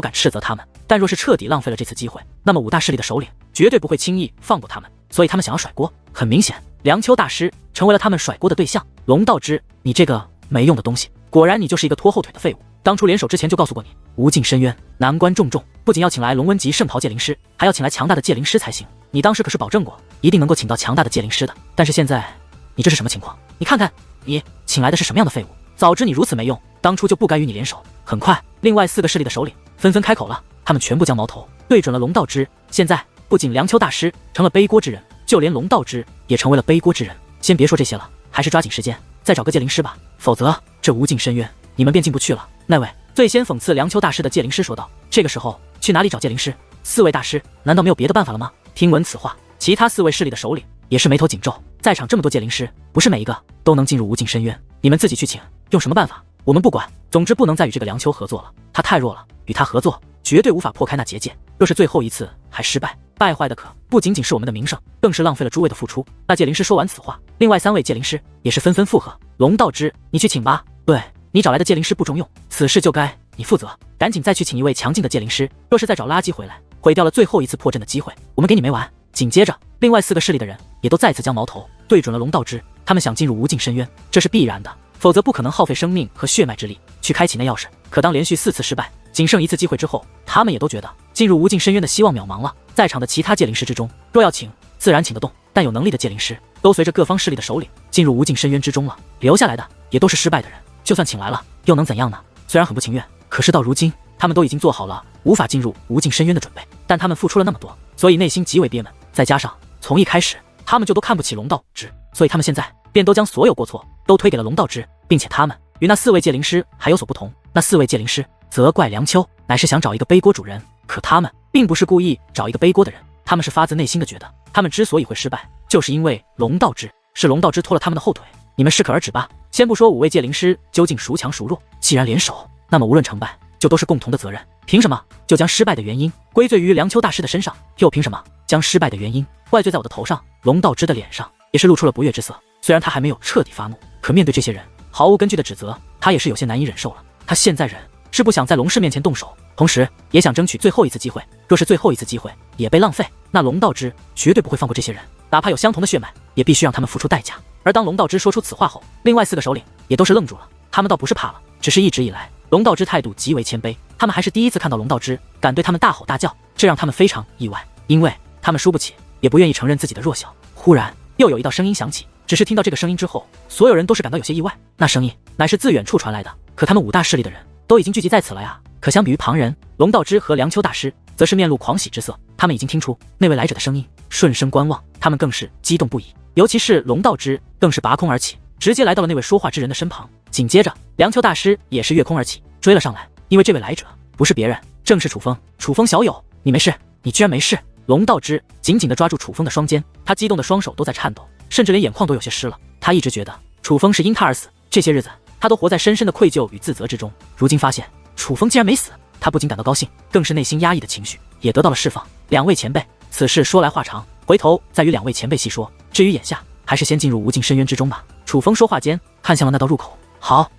敢斥责他们，但若是彻底浪费了这次机会，那么5大势力的首领绝对不会轻易放过他们，所以他们想要甩锅。很明显，梁秋大师成为了他们甩锅的对象。龙道之，你这个没用的东西，果然你就是一个拖后腿的废物。当初联手之前就告诉过你，无尽深渊难关重重，不仅要请来龙温级圣袍戒灵师，还要请来强大的戒灵师才行。你当时可是保证过，一定能够请到强大的戒灵师的。但是现在，你这是什么情况？你看看，你请来的是什么样的废物？早知你如此没用，当初就不该与你联手。很快，另外4个势力的首领纷纷开口了，他们全部将矛头对准了龙道之。现在，不仅梁秋大师成了背锅之人，就连龙道之也成为了背锅之人。先别说这些了，还是抓紧时间再找个戒灵师吧，否则这无尽深渊你们便进不去了。那位最先讽刺梁秋大师的戒灵师说道。这个时候去哪里找戒灵师？4位大师难道没有别的办法了吗？听闻此话，其他4位势力的首领也是眉头紧皱。在场这么多戒灵师，不是每一个都能进入无尽深渊，你们自己去请，用什么办法我们不管，总之不能再与这个梁秋合作了，他太弱了，与他合作绝对无法破开那结界。若是最后一次还失败，败坏的可不仅仅是我们的名声，更是浪费了诸位的付出。那戒灵师说完此话，另外3位戒灵师也是纷纷附和。龙道之，你去请吧，对你找来的戒灵师不中用，此事就该你负责，赶紧再去请一位强劲的戒灵师。若是再找垃圾回来，毁掉了最后一次破阵的机会，我们给你没完。紧接着，另外4个势力的人也都再次将矛头对准了龙道之。他们想进入无尽深渊，这是必然的，否则不可能耗费生命和血脉之力去开启那钥匙。可当连续4次失败，仅剩1次机会之后，他们也都觉得进入无尽深渊的希望渺茫了。在场的其他戒灵师之中，若要请，自然请得动，但有能力的戒灵师都随着各方势力的首领进入无尽深渊之中了，留下来的也都是失败的人。就算请来了，又能怎样呢？虽然很不情愿，可是到如今，他们都已经做好了无法进入无尽深渊的准备。但他们付出了那么多，所以内心极为憋闷。再加上从一开始，他们就都看不起龙道之，所以他们现在便都将所有过错都推给了龙道之，并且他们与那4位戒灵师还有所不同。那4位戒灵师责怪梁秋，乃是想找一个背锅主人，可他们并不是故意找一个背锅的人，他们是发自内心的觉得，他们之所以会失败，就是因为龙道之，是龙道之拖了他们的后腿。你们适可而止吧。先不说5位戒灵师究竟孰强孰弱，既然联手，那么无论成败，就都是共同的责任。凭什么就将失败的原因归罪于梁秋大师的身上？又凭什么将失败的原因怪罪在我的头上？龙道之的脸上也是露出了不悦之色。虽然他还没有彻底发怒，可面对这些人毫无根据的指责，他也是有些难以忍受了。他现在忍是不想在龙氏面前动手，同时也想争取最后一次机会。若是最后一次机会也被浪费，那龙道之绝对不会放过这些人，哪怕有相同的血脉，也必须让他们付出代价。而当龙道之说出此话后，另外4个首领也都是愣住了。他们倒不是怕了，只是一直以来龙道之态度极为谦卑，他们还是第一次看到龙道之敢对他们大吼大叫，这让他们非常意外，因为他们输不起，也不愿意承认自己的弱小。忽然又有一道声音响起，只是听到这个声音之后，所有人都是感到有些意外。那声音乃是自远处传来的，可他们5大势力的人都已经聚集在此了呀。可相比于旁人，龙道之和梁秋大师则是面露狂喜之色，他们已经听出那位来者的声音，顺声观望，他们更是激动不已。尤其是龙道之更是拔空而起，直接来到了那位说话之人的身旁。紧接着梁秋大师也是跃空而起，追了上来，因为这位来者不是别人，正是楚风。楚风小友，你没事？你居然没事？龙道之紧紧地抓住楚风的双肩，他激动的双手都在颤抖，甚至连眼眶都有些湿了。他一直觉得楚风是因他而死，这些日子他都活在深深的愧疚与自责之中，如今发现楚风竟然没死，他不仅感到高兴，更是内心压抑的情绪也得到了释放。2位前辈，此事说来话长，回头再与2位前辈细说，至于眼下，还是先进入无尽深渊之中吧。楚风说话间看向了那道入口。好，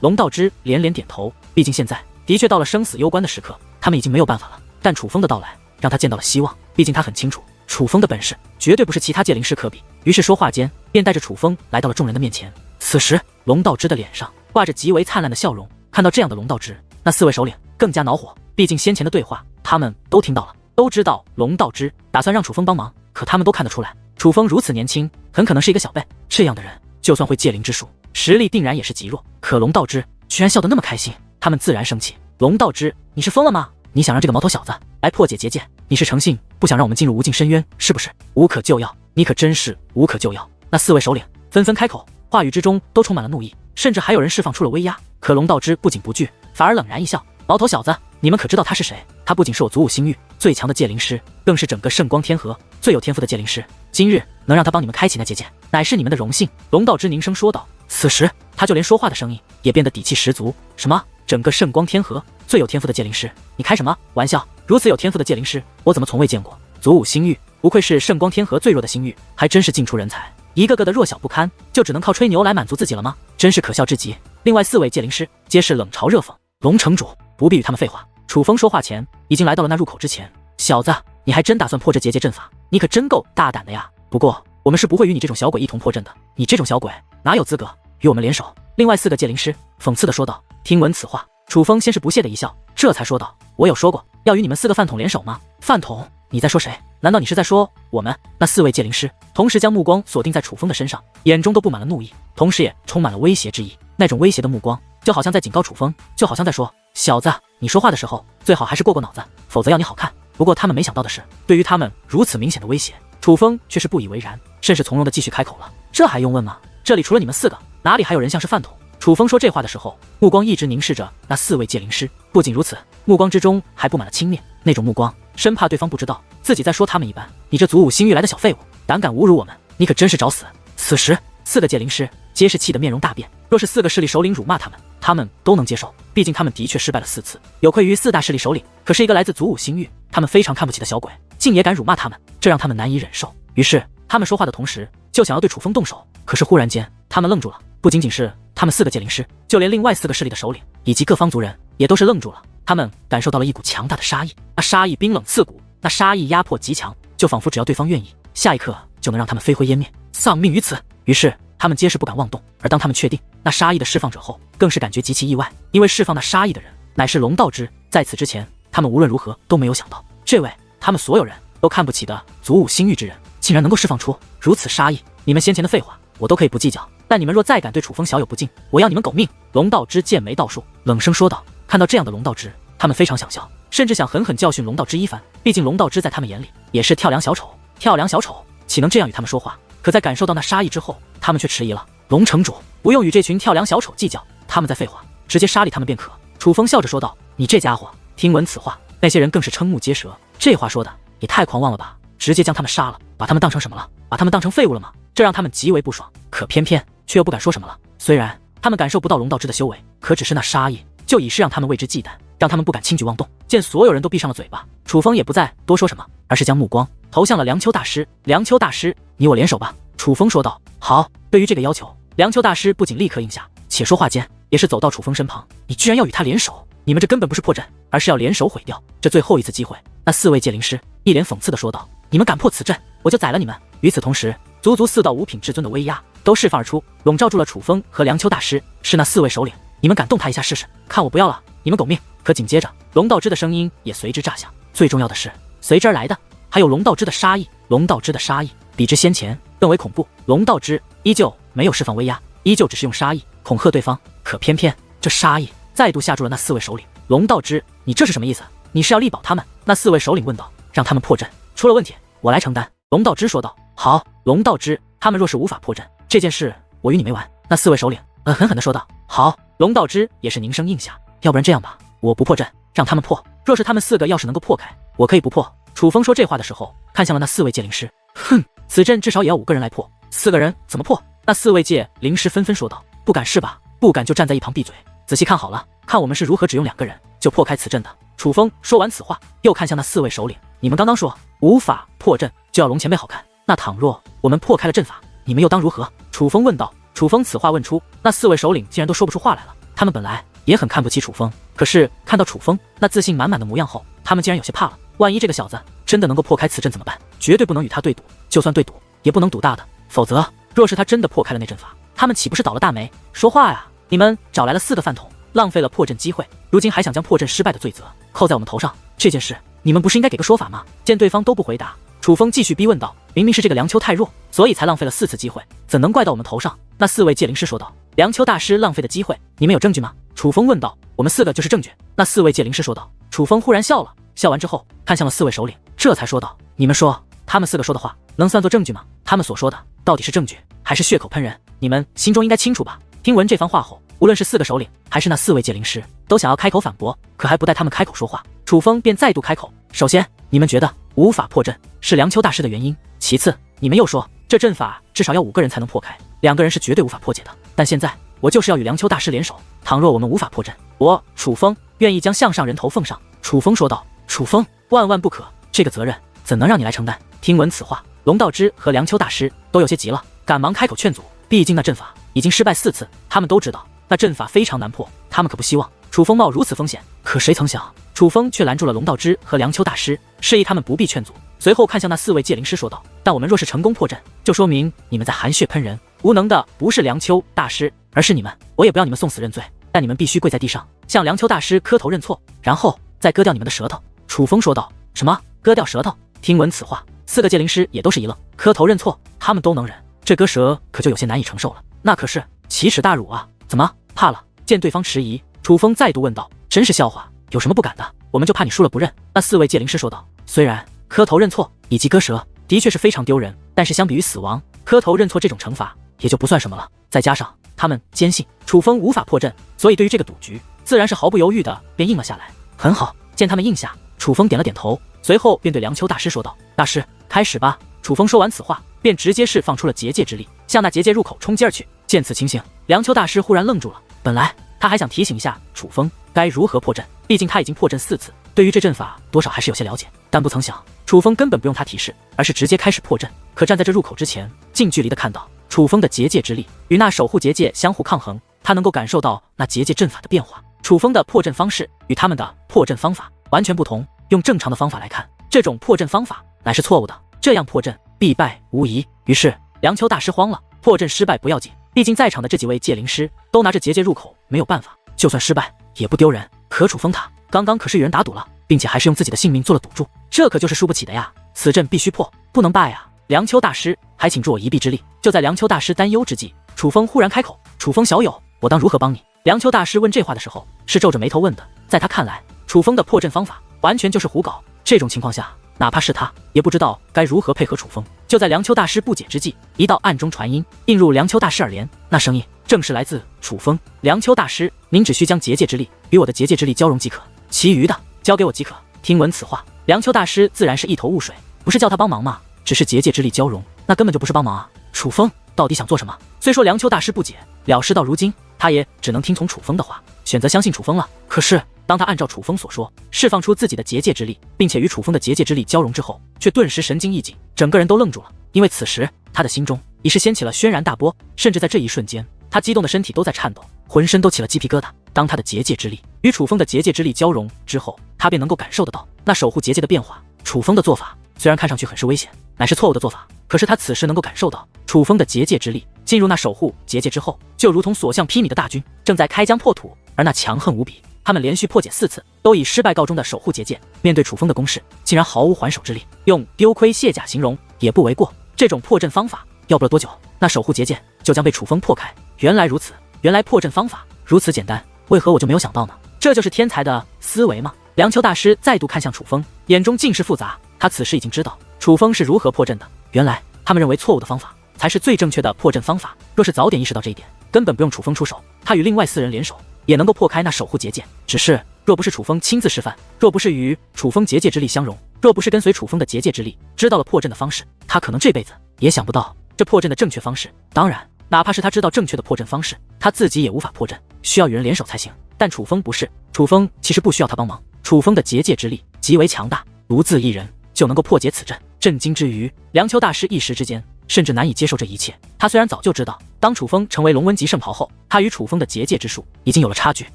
龙道之连连点头，毕竟现在的确到了生死攸关的时刻，他们已经没有办法了。但楚风的到来让他见到了希望，毕竟他很清楚楚风的本事绝对不是其他界灵师可比。于是说话间便带着楚风来到了众人的面前。此时龙道之的脸上挂着极为灿烂的笑容，看到这样的龙道之，那4位首领更加恼火。毕竟先前的对话他们都听到了，都知道龙道之打算让楚风帮忙，可他们都看得出来楚风如此年轻，很可能是一个小辈。这样的人就算会界灵之术，实力定然也是极弱。可龙道之居然笑得那么开心，他们自然生气。龙道之，你是疯了吗？你想让这个毛头小子来破解结界，你是诚信不想让我们进入无尽深渊是不是？无可救药，你可真是无可救药。那4位首领纷纷开口，话语之中都充满了怒意，甚至还有人释放出了威压。可龙道之不仅不惧，反而冷然一笑，毛头小子，你们可知道他是谁？他不仅是我祖武星域最强的界灵师，更是整个圣光天河最有天赋的界灵师。今日能让他帮你们开启那结界，乃是你们的荣幸。龙道之凝声说道。此时他就连说话的声音也变得底气十足。什么？整个圣光天河最有天赋的界灵师？你开什么玩笑？如此有天赋的界灵师，我怎么从未见过？祖武星域不愧是圣光天河最弱的星域，还真是尽出人才。一个个的弱小不堪，就只能靠吹牛来满足自己了吗？真是可笑至极。另外4位界灵师皆是冷嘲热讽。龙城主不必与他们废话。楚风说话前已经来到了那入口之前。小子，你还真打算破这结界阵法？你可真够大胆的呀！不过我们是不会与你这种小鬼一同破阵的，你这种小鬼哪有资格与我们联手？另外4个界灵师讽刺地说道。听闻此话，楚风先是不屑的一笑，这才说道：我有说过要与你们4个饭桶联手吗？饭桶？你在说谁？难道你是在说我们？那4位界灵师同时将目光锁定在楚风的身上，眼中都布满了怒意，同时也充满了威胁之意。那种威胁的目光就好像在警告楚风，就好像在说，小子，你说话的时候最好还是过脑子，否则要你好看。不过他们没想到的是，对于他们如此明显的威胁，楚风却是不以为然，甚是从容的继续开口了。这还用问吗？这里除了你们4个，哪里还有人像是饭桶？楚风说这话的时候，目光一直凝视着那4位界灵师。不仅如此，目光之中还布满了轻蔑，那种目光生怕对方不知道自己在说他们一般。你这祖武星域来的小废物，胆敢侮辱我们，你可真是找死！此时4个界灵师皆是气得面容大变。若是4个势力首领辱骂他们，他们都能接受，毕竟他们的确失败了4次，有愧于4大势力首领。可是一个来自祖武星域他们非常看不起的小鬼，竟也敢辱骂他们，这让他们难以忍受。于是他们说话的同时就想要对楚风动手，可是忽然间他们愣住了。不仅仅是他们4个界灵师，就连另外4个势力的首领以及各方族人也都是愣住了。他们感受到了一股强大的杀意，那杀意冰冷刺骨，那杀意压迫极强，就仿佛只要对方愿意，下一刻就能让他们飞灰烟灭，丧命于此。于是他们皆是不敢妄动。而当他们确定那杀意的释放者后，更是感觉极其意外，因为释放那杀意的人乃是龙道之。在此之前，他们无论如何都没有想到，这位他们所有人都看不起的祖武星域之人，竟然能够释放出如此杀意。你们先前的废话我都可以不计较，但你们若再敢对楚风小友不敬，我要你们狗命！龙道之剑眉倒竖，冷声说道。看到这样的龙道之，他们非常想笑，甚至想狠狠教训龙道之一番。毕竟龙道之在他们眼里也是跳梁小丑，跳梁小丑岂能这样与他们说话？可在感受到那杀意之后，他们却迟疑了。龙城主不用与这群跳梁小丑计较，他们在废话，直接杀了他们便可。楚风笑着说道。你这家伙！听闻此话，那些人更是瞠目结舌。这话说的也太狂妄了吧，直接将他们杀了，把他们当成什么了？把他们当成废物了吗？这让他们极为不爽，可偏偏却又不敢说什么了。虽然他们感受不到龙道之的修为，可只是那杀意就已是让他们为之忌惮，让他们不敢轻举妄动。见所有人都闭上了嘴巴，楚风也不再多说什么，而是将目光投向了梁丘大师。梁丘大师，你我联手吧。楚风说道。好。对于这个要求，梁丘大师不仅立刻应下，且说话间也是走到楚风身旁。你居然要与他联手？你们这根本不是破阵，而是要联手毁掉这最后一次机会。那4位界灵师一脸讽刺地说道。你们敢破此阵，我就宰了你们！与此同时，足足4道五品至尊的威压都释放而出，笼罩住了楚风和梁丘大师。是那4位首领，你们敢动他一下试试？看我不要了，你们狗命！可紧接着，龙道之的声音也随之炸响。最重要的是，随之而来的还有龙道之的杀意。龙道之的杀意比之先前更为恐怖。龙道之依旧没有释放威压，依旧只是用杀意恐吓对方。可偏偏这杀意再度吓住了那4位首领。龙道之，你这是什么意思？你是要力保他们？那4位首领问道。让他们破阵，出了问题我来承担。龙道之说道。好。龙道之，他们若是无法破阵，这件事我与你没完。那4位首领狠狠地说道。好。龙道之也是凝声应下。要不然这样吧，我不破阵，让他们破。若是他们4个要是能够破开，我可以不破。楚风说这话的时候，看向了那4位界灵师。哼，此阵至少也要5个人来破，4个人怎么破？那4位界灵师纷纷说道。不敢是吧？不敢就站在一旁闭嘴，仔细看好了，看我们是如何只用2个人就破开此阵的。楚风说完此话，又看向那4位首领。你们刚刚说无法破阵就要龙前辈好看，那倘若我们破开了阵法，你们又当如何？楚风问道。楚风此话问出，那4位首领竟然都说不出话来了。他们本来也很看不起楚风。可是看到楚风那自信满满的模样后，他们竟然有些怕了。万一这个小子真的能够破开此阵怎么办？绝对不能与他对赌，就算对赌，也不能赌大的，否则若是他真的破开了那阵法，他们岂不是倒了大霉？说话呀！你们找来了4个饭桶，浪费了破阵机会，如今还想将破阵失败的罪责扣在我们头上，这件事你们不是应该给个说法吗？见对方都不回答，楚风继续逼问道：“明明是这个梁秋太弱，所以才浪费了4次机会，怎能怪到我们头上？”那4位界灵师说道：“梁秋大师浪费的机会，你们有证据吗？”楚风问道：“我们4个就是证据。”那4位界灵师说道。楚风忽然笑了，笑完之后看向了4位首领，这才说道：“你们说他们4个说的话能算作证据吗？他们所说的到底是证据还是血口喷人？你们心中应该清楚吧？”听闻这番话后，无论是4个首领还是那4位界灵师，都想要开口反驳，可还不待他们开口说话，楚风便再度开口：“首先，你们觉得无法破阵是梁秋大师的原因；其次，你们又说这阵法至少要5个人才能破开，2个人是绝对无法破解的。但现在我就是要与梁秋大师联手，倘若我们无法破阵，我楚风愿意将项上人头奉上。”楚风说道。楚风，万万不可，这个责任怎能让你来承担？听闻此话，龙道之和梁秋大师都有些急了，赶忙开口劝阻。毕竟那阵法已经失败4次，他们都知道那阵法非常难破，他们可不希望楚风冒如此风险。可谁曾想，楚风却拦住了龙道之和梁秋大师，示意他们不必劝阻。随后看向那4位界灵师说道：“但我们若是成功破阵，就说明你们在含血喷人，无能的不是梁秋大师，而是你们。我也不要你们送死认罪，但你们必须跪在地上，向梁秋大师磕头认错，然后再割掉你们的舌头。”楚风说道。什么？割掉舌头？听闻此话，4个界灵师也都是一愣。磕头认错，他们都能忍，这割舌可就有些难以承受了，那可是奇耻大辱啊！怎么怕了？见对方迟疑，楚风再度问道：“真是笑话，有什么不敢的？我们就怕你输了不认。”那4位界灵师说道：“虽然磕头认错以及割舌的确是非常丢人，但是相比于死亡，磕头认错这种惩罚也就不算什么了。再加上他们坚信楚风无法破阵，所以对于这个赌局，自然是毫不犹豫的便应了下来。很好。”见他们应下，楚风点了点头，随后便对梁秋大师说道：“大师，开始吧。”楚风说完此话，便直接释放出了结界之力，向那结界入口冲击而去。见此情形，梁秋大师忽然愣住了。本来他还想提醒一下楚风该如何破阵，毕竟他已经破阵4次，对于这阵法多少还是有些了解。但不曾想，楚风根本不用他提示，而是直接开始破阵。可站在这入口之前，近距离的看到楚风的结界之力与那守护结界相互抗衡，他能够感受到那结界阵法的变化。楚风的破阵方式与他们的破阵方法完全不同，用正常的方法来看，这种破阵方法乃是错误的，这样破阵必败无疑。于是梁秋大师慌了，破阵失败不要紧，毕竟在场的这几位界灵师都拿着结界入口没有办法，就算失败也不丢人。可楚风他刚刚可是与人打赌了，并且还是用自己的性命做了赌注，这可就是输不起的呀。此阵必须破，不能败啊！梁秋大师，还请助我一臂之力。就在梁秋大师担忧之际，楚风忽然开口：“楚风小友，我当如何帮你？”梁秋大师问这话的时候是皱着眉头问的，在他看来，楚风的破阵方法完全就是胡搞，这种情况下哪怕是他也不知道该如何配合楚风。就在梁秋大师不解之际，一道暗中传音映入梁秋大师耳帘，那声音正是来自楚风：“梁秋大师，您只需将结界之力与我的结界之力交融即可，其余的交给我即可。”听闻此话，梁秋大师自然是一头雾水，不是叫他帮忙吗？只是结界之力交融，那根本就不是帮忙啊！楚风到底想做什么？虽说梁秋大师不解，了事到如今，他也只能听从楚风的话，选择相信楚风了。可是当他按照楚风所说释放出自己的结界之力，并且与楚风的结界之力交融之后，却顿时神经一紧，整个人都愣住了。因为此时他的心中已是掀起了轩然大波，甚至在这一瞬间，他激动的身体都在颤抖，浑身都起了鸡皮疙瘩。当他的结界之力与楚风的结界之力交融之后，他便能够感受得到那守护结界的变化。楚风的做法虽然看上去很是危险，乃是错误的做法，可是他此时能够感受到楚风的结界之力进入那守护结界之后，就如同所向披靡的大军正在开疆破土，而那强横无比。他们连续破解4次都以失败告终的守护结界，面对楚风的攻势竟然毫无还手之力，用丢盔卸甲形容也不为过。这种破阵方法要不了多久，那守护结界就将被楚风破开。原来如此，原来破阵方法如此简单，为何我就没有想到呢？这就是天才的思维吗？梁秋大师再度看向楚风，眼中尽是复杂。他此时已经知道楚风是如何破阵的，原来他们认为错误的方法才是最正确的破阵方法。若是早点意识到这一点，根本不用楚风出手，他与另外4人联手也能够破开那守护结界。只是若不是楚风亲自示范，若不是与楚风结界之力相融，若不是跟随楚风的结界之力知道了破阵的方式，他可能这辈子也想不到这破阵的正确方式。当然哪怕是他知道正确的破阵方式，他自己也无法破阵，需要与人联手才行。但楚风不是，楚风其实不需要他帮忙，楚风的结界之力极为强大，独自一人就能够破解此阵。震惊之余，梁秋大师一时之间甚至难以接受这一切。他虽然早就知道，当楚风成为龙纹级圣袍后，他与楚风的结界之术已经有了差距，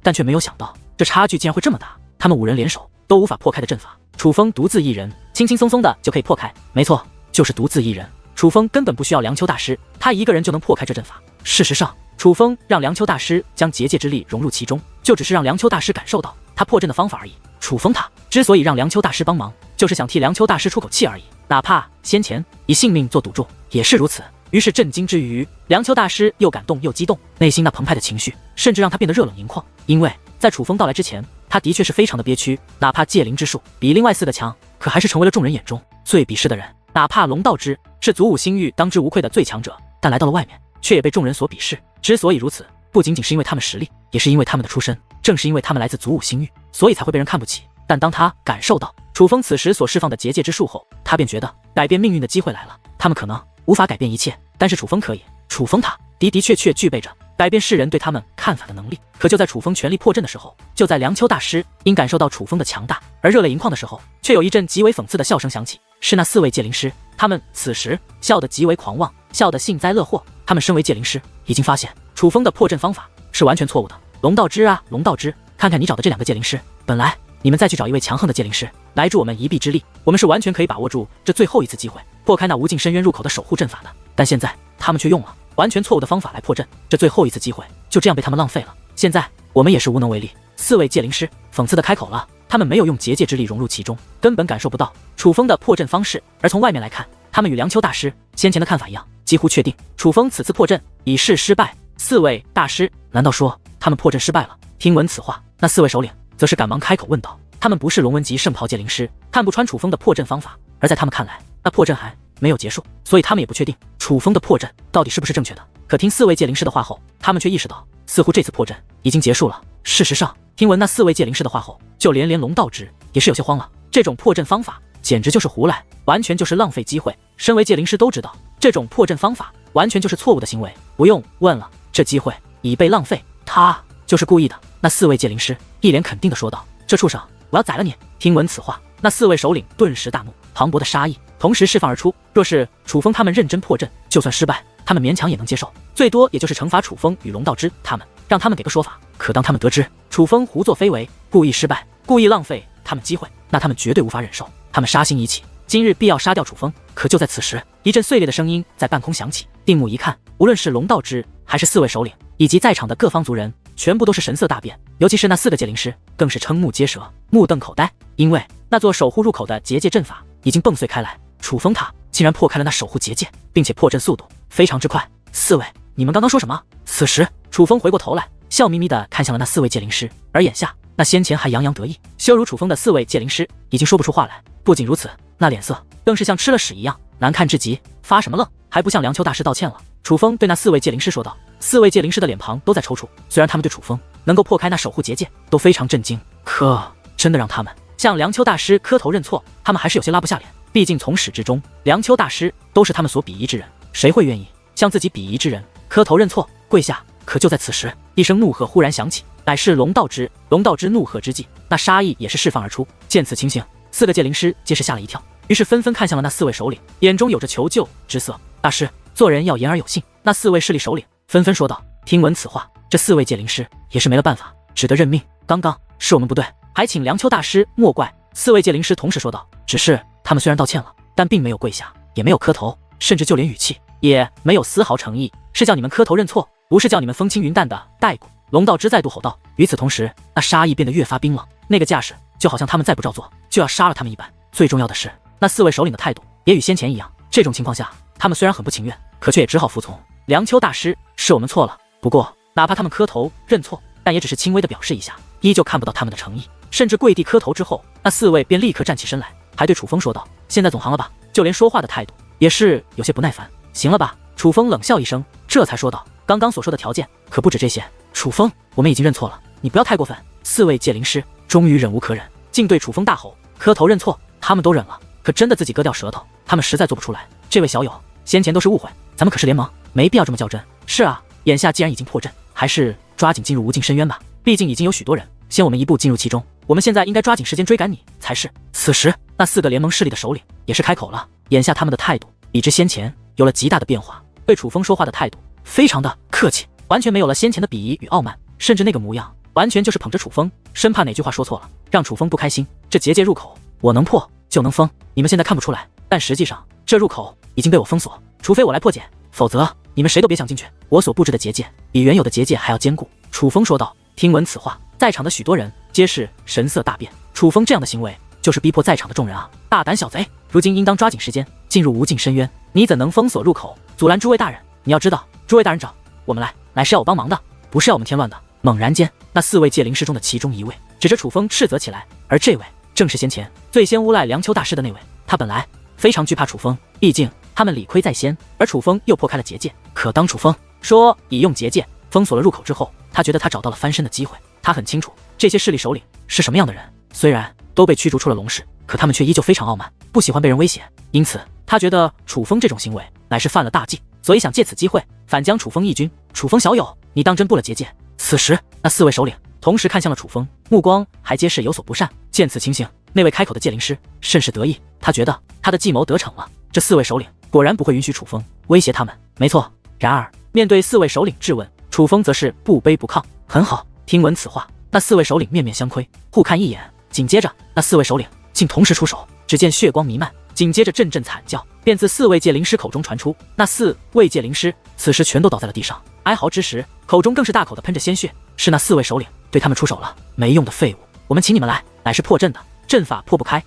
但却没有想到这差距竟然会这么大。他们5人联手都无法破开的阵法，楚风独自一人轻轻松松的就可以破开。没错，就是独自一人。楚风根本不需要梁丘大师，他一个人就能破开这阵法。事实上，楚风让梁丘大师将结界之力融入其中，就只是让梁丘大师感受到他破阵的方法而已。楚风他之所以让梁丘大师帮忙，就是想替梁丘大师出口气而已，哪怕先前以性命做赌注也是如此。于是震惊之余，梁丘大师又感动又激动，内心那澎湃的情绪甚至让他变得热冷盈眶。因为在楚风到来之前，他的确是非常的憋屈，哪怕戒灵之术比另外4个强，可还是成为了众人眼中最鄙视的人。哪怕龙道之是祖武星域当之无愧的最强者，但来到了外面却也被众人所鄙视。之所以如此，不仅仅是因为他们实力，也是因为他们的出身。正是因为他们来自祖武星域，所以才会被人看不起。但当他感受到楚风此时所释放的结界之术后，他便觉得改变命运的机会来了。他们可能无法改变一切，但是楚风可以。楚风他的确具备着改变世人对他们看法的能力。可就在楚风全力破阵的时候，就在梁丘大师因感受到楚风的强大而热泪盈眶的时候，却有一阵极为讽刺的笑声响起。是那4位戒灵师，他们此时笑得极为狂妄，笑得幸灾乐祸。他们身为戒灵师，已经发现楚风的破阵方法是完全错误的。龙道之啊，龙道之，看看你找的这2个戒灵师，本来你们再去找一位强横的戒灵师来助我们一臂之力，我们是完全可以把握住这最后一次机会，破开那无尽深渊入口的守护阵法的。但现在他们却用了完全错误的方法来破阵，这最后一次机会就这样被他们浪费了。现在我们也是无能为力。4位戒灵师讽刺地开口了，他们没有用结界之力融入其中，根本感受不到楚风的破阵方式。而从外面来看，他们与梁丘大师先前的看法一样，几乎确定楚风此次破阵已是失败。4位大师难道说他们破阵失败了？听闻此话，那4位首领则是赶忙开口问道。他们不是龙纹级圣袍戒灵师，看不穿楚风的破阵方法，而在他们看来，那破阵还没有结束，所以他们也不确定楚风的破阵到底是不是正确的。可听4位戒灵师的话后，他们却意识到，似乎这次破阵已经结束了。事实上，听闻那4位戒灵师的话后，就连龙道之也是有些慌了。这种破阵方法简直就是胡来，完全就是浪费机会。身为戒灵师都知道，这种破阵方法完全就是错误的行为，不用问了，这机会已被浪费，他就是故意的。那4位戒灵师一脸肯定地说道：“这畜生，我要宰了你！”听闻此话，那4位首领顿时大怒，磅礴的杀意同时释放而出。若是楚风他们认真破阵，就算失败，他们勉强也能接受，最多也就是惩罚楚风与龙道之他们，让他们给个说法。可当他们得知楚风胡作非为，故意失败，故意浪费他们机会，那他们绝对无法忍受。他们杀心已起，今日必要杀掉楚风。可就在此时，一阵碎裂的声音在半空响起。定目一看，无论是龙道之还是4位首领以及在场的各方族人，全部都是神色大变，尤其是那4个戒灵师更是瞠目结舌，目瞪口呆，因为那座守护入口的结界阵法已经迸碎开来。楚风他竟然破开了那守护结界，并且破阵速度非常之快。4位，你们刚刚说什么？此时楚风回过头来，笑眯眯地看向了那4位戒灵师，而眼下那先前还洋洋得意羞辱楚风的4位戒灵师已经说不出话来。不仅如此，那脸色更是像吃了屎一样难看至极。发什么愣，还不向梁丘大师道歉了？楚风对那4位戒灵师说道。4位戒灵师的脸庞都在抽搐，虽然他们对楚风能够破开那守护结界都非常震惊，可真的让他们向梁丘大师磕头认错，他们还是有些拉不下脸。毕竟从始至终，梁丘大师都是他们所鄙夷之人，谁会愿意向自己鄙夷之人磕头认错跪下？可就在此时，一声怒喝忽然响起，乃是龙道之。龙道之怒喝之际，那杀意也是释放而出。见此情形，4个戒灵师皆是吓了一跳，于是纷纷看向了那4位首领，眼中有着求救之色。大师，做人要言而有信。那4位势力首领纷纷说道。听闻此话，这4位戒灵师也是没了办法，只得认命。刚刚是我们不对，还请梁丘大师莫怪。4位戒灵师同时说道。只是他们虽然道歉了，但并没有跪下，也没有磕头，甚至就连语气也没有丝毫诚意，是叫你们磕头认错，不是叫你们风轻云淡的带过。龙道之再度吼道。与此同时，那杀意变得越发冰冷，那个架势就好像他们再不照做就要杀了他们一般。最重要的是，那4位首领的态度也与先前一样。这种情况下，他们虽然很不情愿，可却也只好服从。梁丘大师，是我们错了。不过哪怕他们磕头认错，但也只是轻微的表示一下，依旧看不到他们的诚意。甚至跪地磕头之后，那4位便立刻站起身来，还对楚风说道：“现在总行了吧？”就连说话的态度也是有些不耐烦。行了吧？楚风冷笑一声，这才说道：“刚刚所说的条件可不止这些。楚风，我们已经认错了，你不要太过分。”4位戒灵师终于忍无可忍，竟对楚风大吼：“磕头认错！”他们都忍了，可真的自己割掉舌头，他们实在做不出来。这位小友，先前都是误会，咱们可是联盟，没必要这么较真。是啊，眼下既然已经破阵，还是抓紧进入无尽深渊吧。毕竟已经有许多人先我们一步进入其中，我们现在应该抓紧时间追赶你才是。此时，那4个联盟势力的首领也是开口了，眼下他们的态度比之先前有了极大的变化，对楚风说话的态度非常的客气，完全没有了先前的鄙夷与傲慢，甚至那个模样完全就是捧着楚风，生怕哪句话说错了让楚风不开心。这结界入口我能破就能封，你们现在看不出来，但实际上这入口已经被我封锁，除非我来破解，否则你们谁都别想进去。我所布置的结界比原有的结界还要坚固。楚风说道。听闻此话，在场的许多人皆是神色大变。楚风这样的行为就是逼迫在场的众人啊！大胆小贼，如今应当抓紧时间进入无尽深渊。你怎能封锁入口，阻拦诸位大人？你要知道，诸位大人找我们来，乃是要我帮忙的，不是要我们添乱的。猛然间，那4位界灵师中的其中一位指着楚风斥责起来，而这位正是先前最先诬赖梁丘大师的那位。他本来非常惧怕楚风，毕竟他们理亏在先，而楚风又破开了结界。可当楚风说已用结界封锁了入口之后，他觉得他找到了翻身的机会。他很清楚这些势力首领是什么样的人，虽然都被驱逐出了龙氏，可他们却依旧非常傲慢，不喜欢被人威胁。因此他觉得楚风这种行为乃是犯了大忌，所以想借此机会反将楚风义军。楚风小友，你当真布了结界？此时那4位首领同时看向了楚风，目光还皆是有所不善。见此情形，那位开口的界灵师甚是得意，他觉得他的计谋得逞了。这4位首领果然不会允许楚风威胁他们，没错。然而面对4位首领质问，楚风则是不卑不亢。很好。听闻此话，那4位首领面面相窥，互看一眼，紧接着那4位首领竟同时出手。只见血光弥漫，紧接着阵阵惨叫便自4位界灵师口中传出。那4位界灵师此时全都倒在了地上，哀嚎之时，口中更是大口的喷着鲜血。是那4位首领对他们出手了，没用的废物，我们请你们来乃是破阵的，阵法破不开，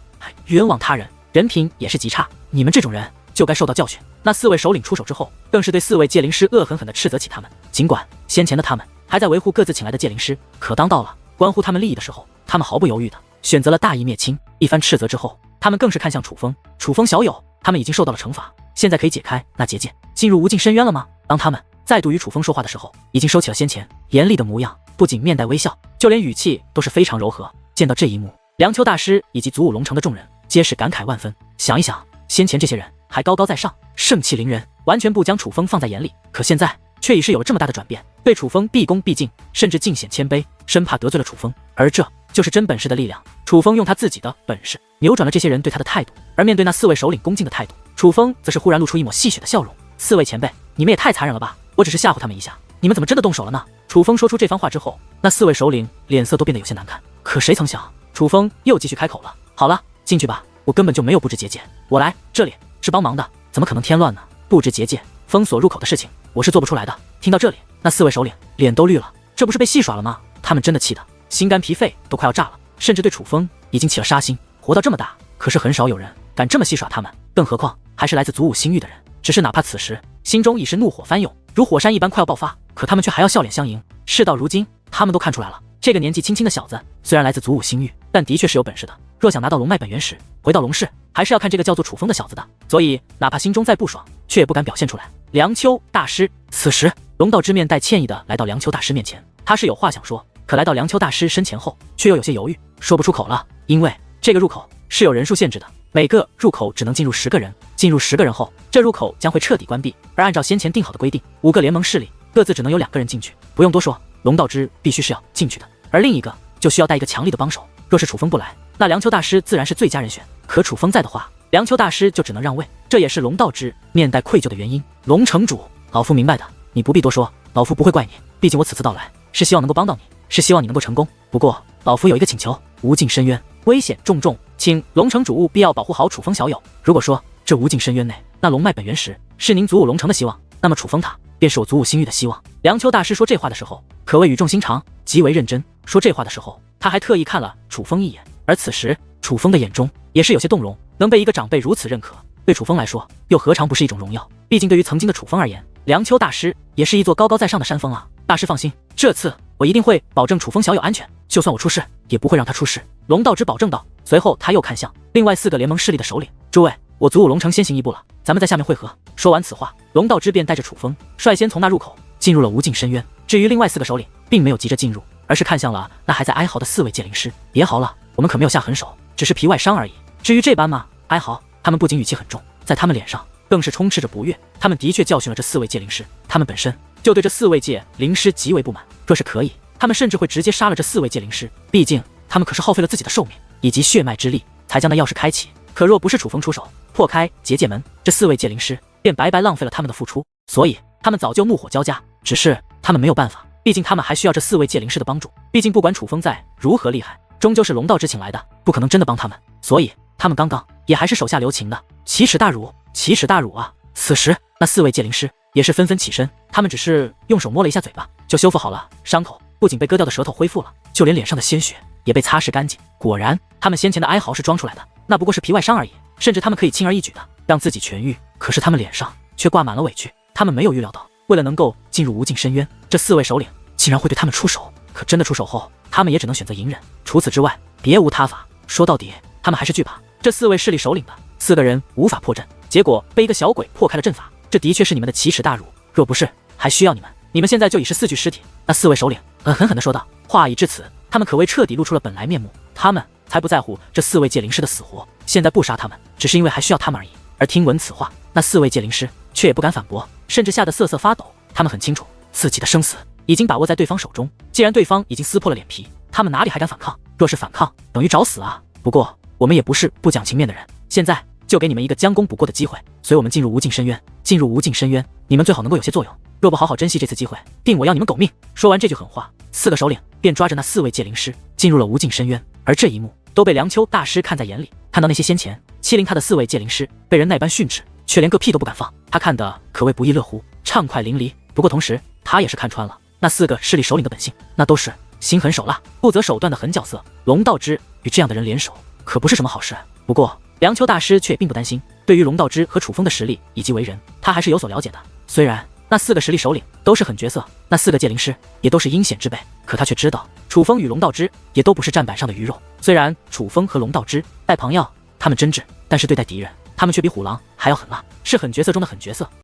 冤枉他人，人品也是极差，你们这种人就该受到教训。那4位首领出手之后，更是对4位界灵师恶狠狠地斥责起他们。尽管先前的他们还在维护各自请来的界灵师，可当到了关乎他们利益的时候，他们毫不犹豫的选择了大义灭亲。一番斥责之后，他们更是看向楚风。楚风小友，他们已经受到了惩罚，现在可以解开那结界，进入无尽深渊了吗？当他们再度与楚风说话的时候，已经收起了先前严厉的模样，不仅面带微笑，就连语气都是非常柔和。见到这一幕，梁丘大师以及祖武龙城的众人皆是感慨万分。想一想，先前这些人还高高在上，盛气凌人，完全不将楚风放在眼里，可现在却已是有了这么大的转变，对楚风毕恭毕敬，甚至尽显谦卑，生怕得罪了楚风。而这就是真本事的力量。楚风用他自己的本事扭转了这些人对他的态度，而面对那4位首领恭敬的态度，楚风则是忽然露出一抹戏谑的笑容。4位前辈，你们也太残忍了吧，我只是吓唬他们一下，你们怎么真的动手了呢？楚风说出这番话之后，那4位首领脸色都变得有些难看。可谁曾想，楚风又继续开口了，好了，进去吧，我根本就没有布置结界，我来这里是帮忙的，怎么可能添乱呢？布置结界封锁入口的事情我是做不出来的。听到这里，那4位首领脸都绿了，这不是被戏耍了吗？他们真的气得心肝脾肺都快要炸了，甚至对楚风已经起了杀心。活到这么大，可是很少有人敢这么戏耍他们，更何况还是来自祖武星域的人。只是哪怕此时心中已是怒火翻涌，如火山一般快要爆发，可他们却还要笑脸相迎。事到如今，他们都看出来了，这个年纪轻轻的小子虽然来自祖武星域，但的确是有本事的。若想拿到龙脉本源石，回到龙氏，还是要看这个叫做楚风的小子的。所以哪怕心中再不爽，却也不敢表现出来。梁丘大师，此时龙道之面带歉意的来到梁丘大师面前，他是有话想说，可来到梁丘大师身前后，却又有些犹豫，说不出口了。因为这个入口是有人数限制的，每个入口只能进入10个人，进入10个人后，这入口将会彻底关闭。而按照先前定好的规定，5个联盟势力各自只能有2个人进去。不用多说，龙道之必须是要进去的，而另一个就需要带一个强力的帮手。若是楚风不来，那梁丘大师自然是最佳人选，可楚风在的话，梁丘大师就只能让位，这也是龙道之面带愧疚的原因。龙城主，老夫明白的，你不必多说，老夫不会怪你，毕竟我此次到来是希望能够帮到你，是希望你能够成功。不过老夫有一个请求，无尽深渊危险重重，请龙城主务必要保护好楚风小友。如果说这无尽深渊内那龙脉本源石是您祖武龙城的希望，那么楚风他便是我祖武星域的希望。梁丘大师说这话的时候可谓语重心长，极为认真。说这话的时候，他还特意看了楚风一眼，而此时楚风的眼中也是有些动容，能被一个长辈如此认可，对楚风来说又何尝不是一种荣耀？毕竟对于曾经的楚风而言，梁丘大师也是一座高高在上的山峰啊。大师放心，这次我一定会保证楚风小友安全，就算我出事也不会让他出事。龙道之保证道。随后他又看向另外4个联盟势力的首领，诸位，我祖武龙城先行一步了，咱们在下面会合。说完此话，龙道之便带着楚风率先从那入口进入了无尽深渊。至于另外4个首领并没有急着进入，而是看向了那还在哀嚎的4位界灵师。别嚎了，我们可没有下狠手，只是皮外伤而已。至于这般吗？哀嚎，他们不仅语气很重，在他们脸上更是充斥着不悦。他们的确教训了这4位界灵师，他们本身就对这4位界灵师极为不满。若是可以，他们甚至会直接杀了这4位界灵师，毕竟他们可是耗费了自己的寿命以及血脉之力才将那钥匙开启。可若不是楚风出手破开结界门，这4位界灵师便白白浪费了他们的付出，所以他们早就怒火交加。只是他们没有办法，毕竟他们还需要这4位界灵师的帮助。毕竟不管楚风再如何厉害，终究是龙道之请来的，不可能真的帮他们。所以他们刚刚也还是手下留情的。奇耻大辱，奇耻大辱啊！此时那4位界灵师也是纷纷起身，他们只是用手摸了一下嘴巴，就修复好了伤口，不仅被割掉的舌头恢复了，就连脸上的鲜血也被擦拭干净。果然，他们先前的哀嚎是装出来的，那不过是皮外伤而已，甚至他们可以轻而易举的让自己痊愈。可是他们脸上却挂满了委屈，他们没有预料到，为了能够进入无尽深渊，这4位首领竟然会对他们出手。可真的出手后，他们也只能选择隐忍，除此之外别无他法。说到底，他们还是惧怕这4位势力首领的。4个人无法破阵，结果被一个小鬼破开了阵法，这的确是你们的奇耻大辱。若不是还需要你们，你们现在就已是4具尸体。那4位首领狠狠地说道。话已至此，他们可谓彻底露出了本来面目。他们才不在乎这4位界灵师的死活，现在不杀他们，只是因为还需要他们而已。而听闻此话，那4位界灵师却也不敢反驳，甚至吓得瑟瑟发抖。他们很清楚自己的生死已经把握在对方手中，既然对方已经撕破了脸皮，他们哪里还敢反抗？若是反抗，等于找死啊！不过我们也不是不讲情面的人，现在就给你们一个将功补过的机会，随我们进入无尽深渊。进入无尽深渊，你们最好能够有些作用。若不好好珍惜这次机会，定我要你们狗命！说完这句狠话，4个首领便抓着那4位界灵师进入了无尽深渊。而这一幕都被梁秋大师看在眼里，看到那些先前欺凌他的4位界灵师被人那般训斥，却连个屁都不敢放，他看得可谓不亦乐乎，畅快淋漓。不过同时，他也是看穿了那4个势力首领的本性，那都是心狠手辣、不择手段的狠角色。龙道之与这样的人联手，可不是什么好事。不过梁秋大师却也并不担心，对于龙道之和楚风的实力以及为人，他还是有所了解的。虽然那4个实力首领都是狠角色，那4个界灵师也都是阴险之辈，可他却知道楚风与龙道之也都不是砧板上的鱼肉。虽然楚风和龙道之、戴庞耀他们真挚，但是对待敌人，他们却比虎狼还要狠辣，是狠角色中的狠角色。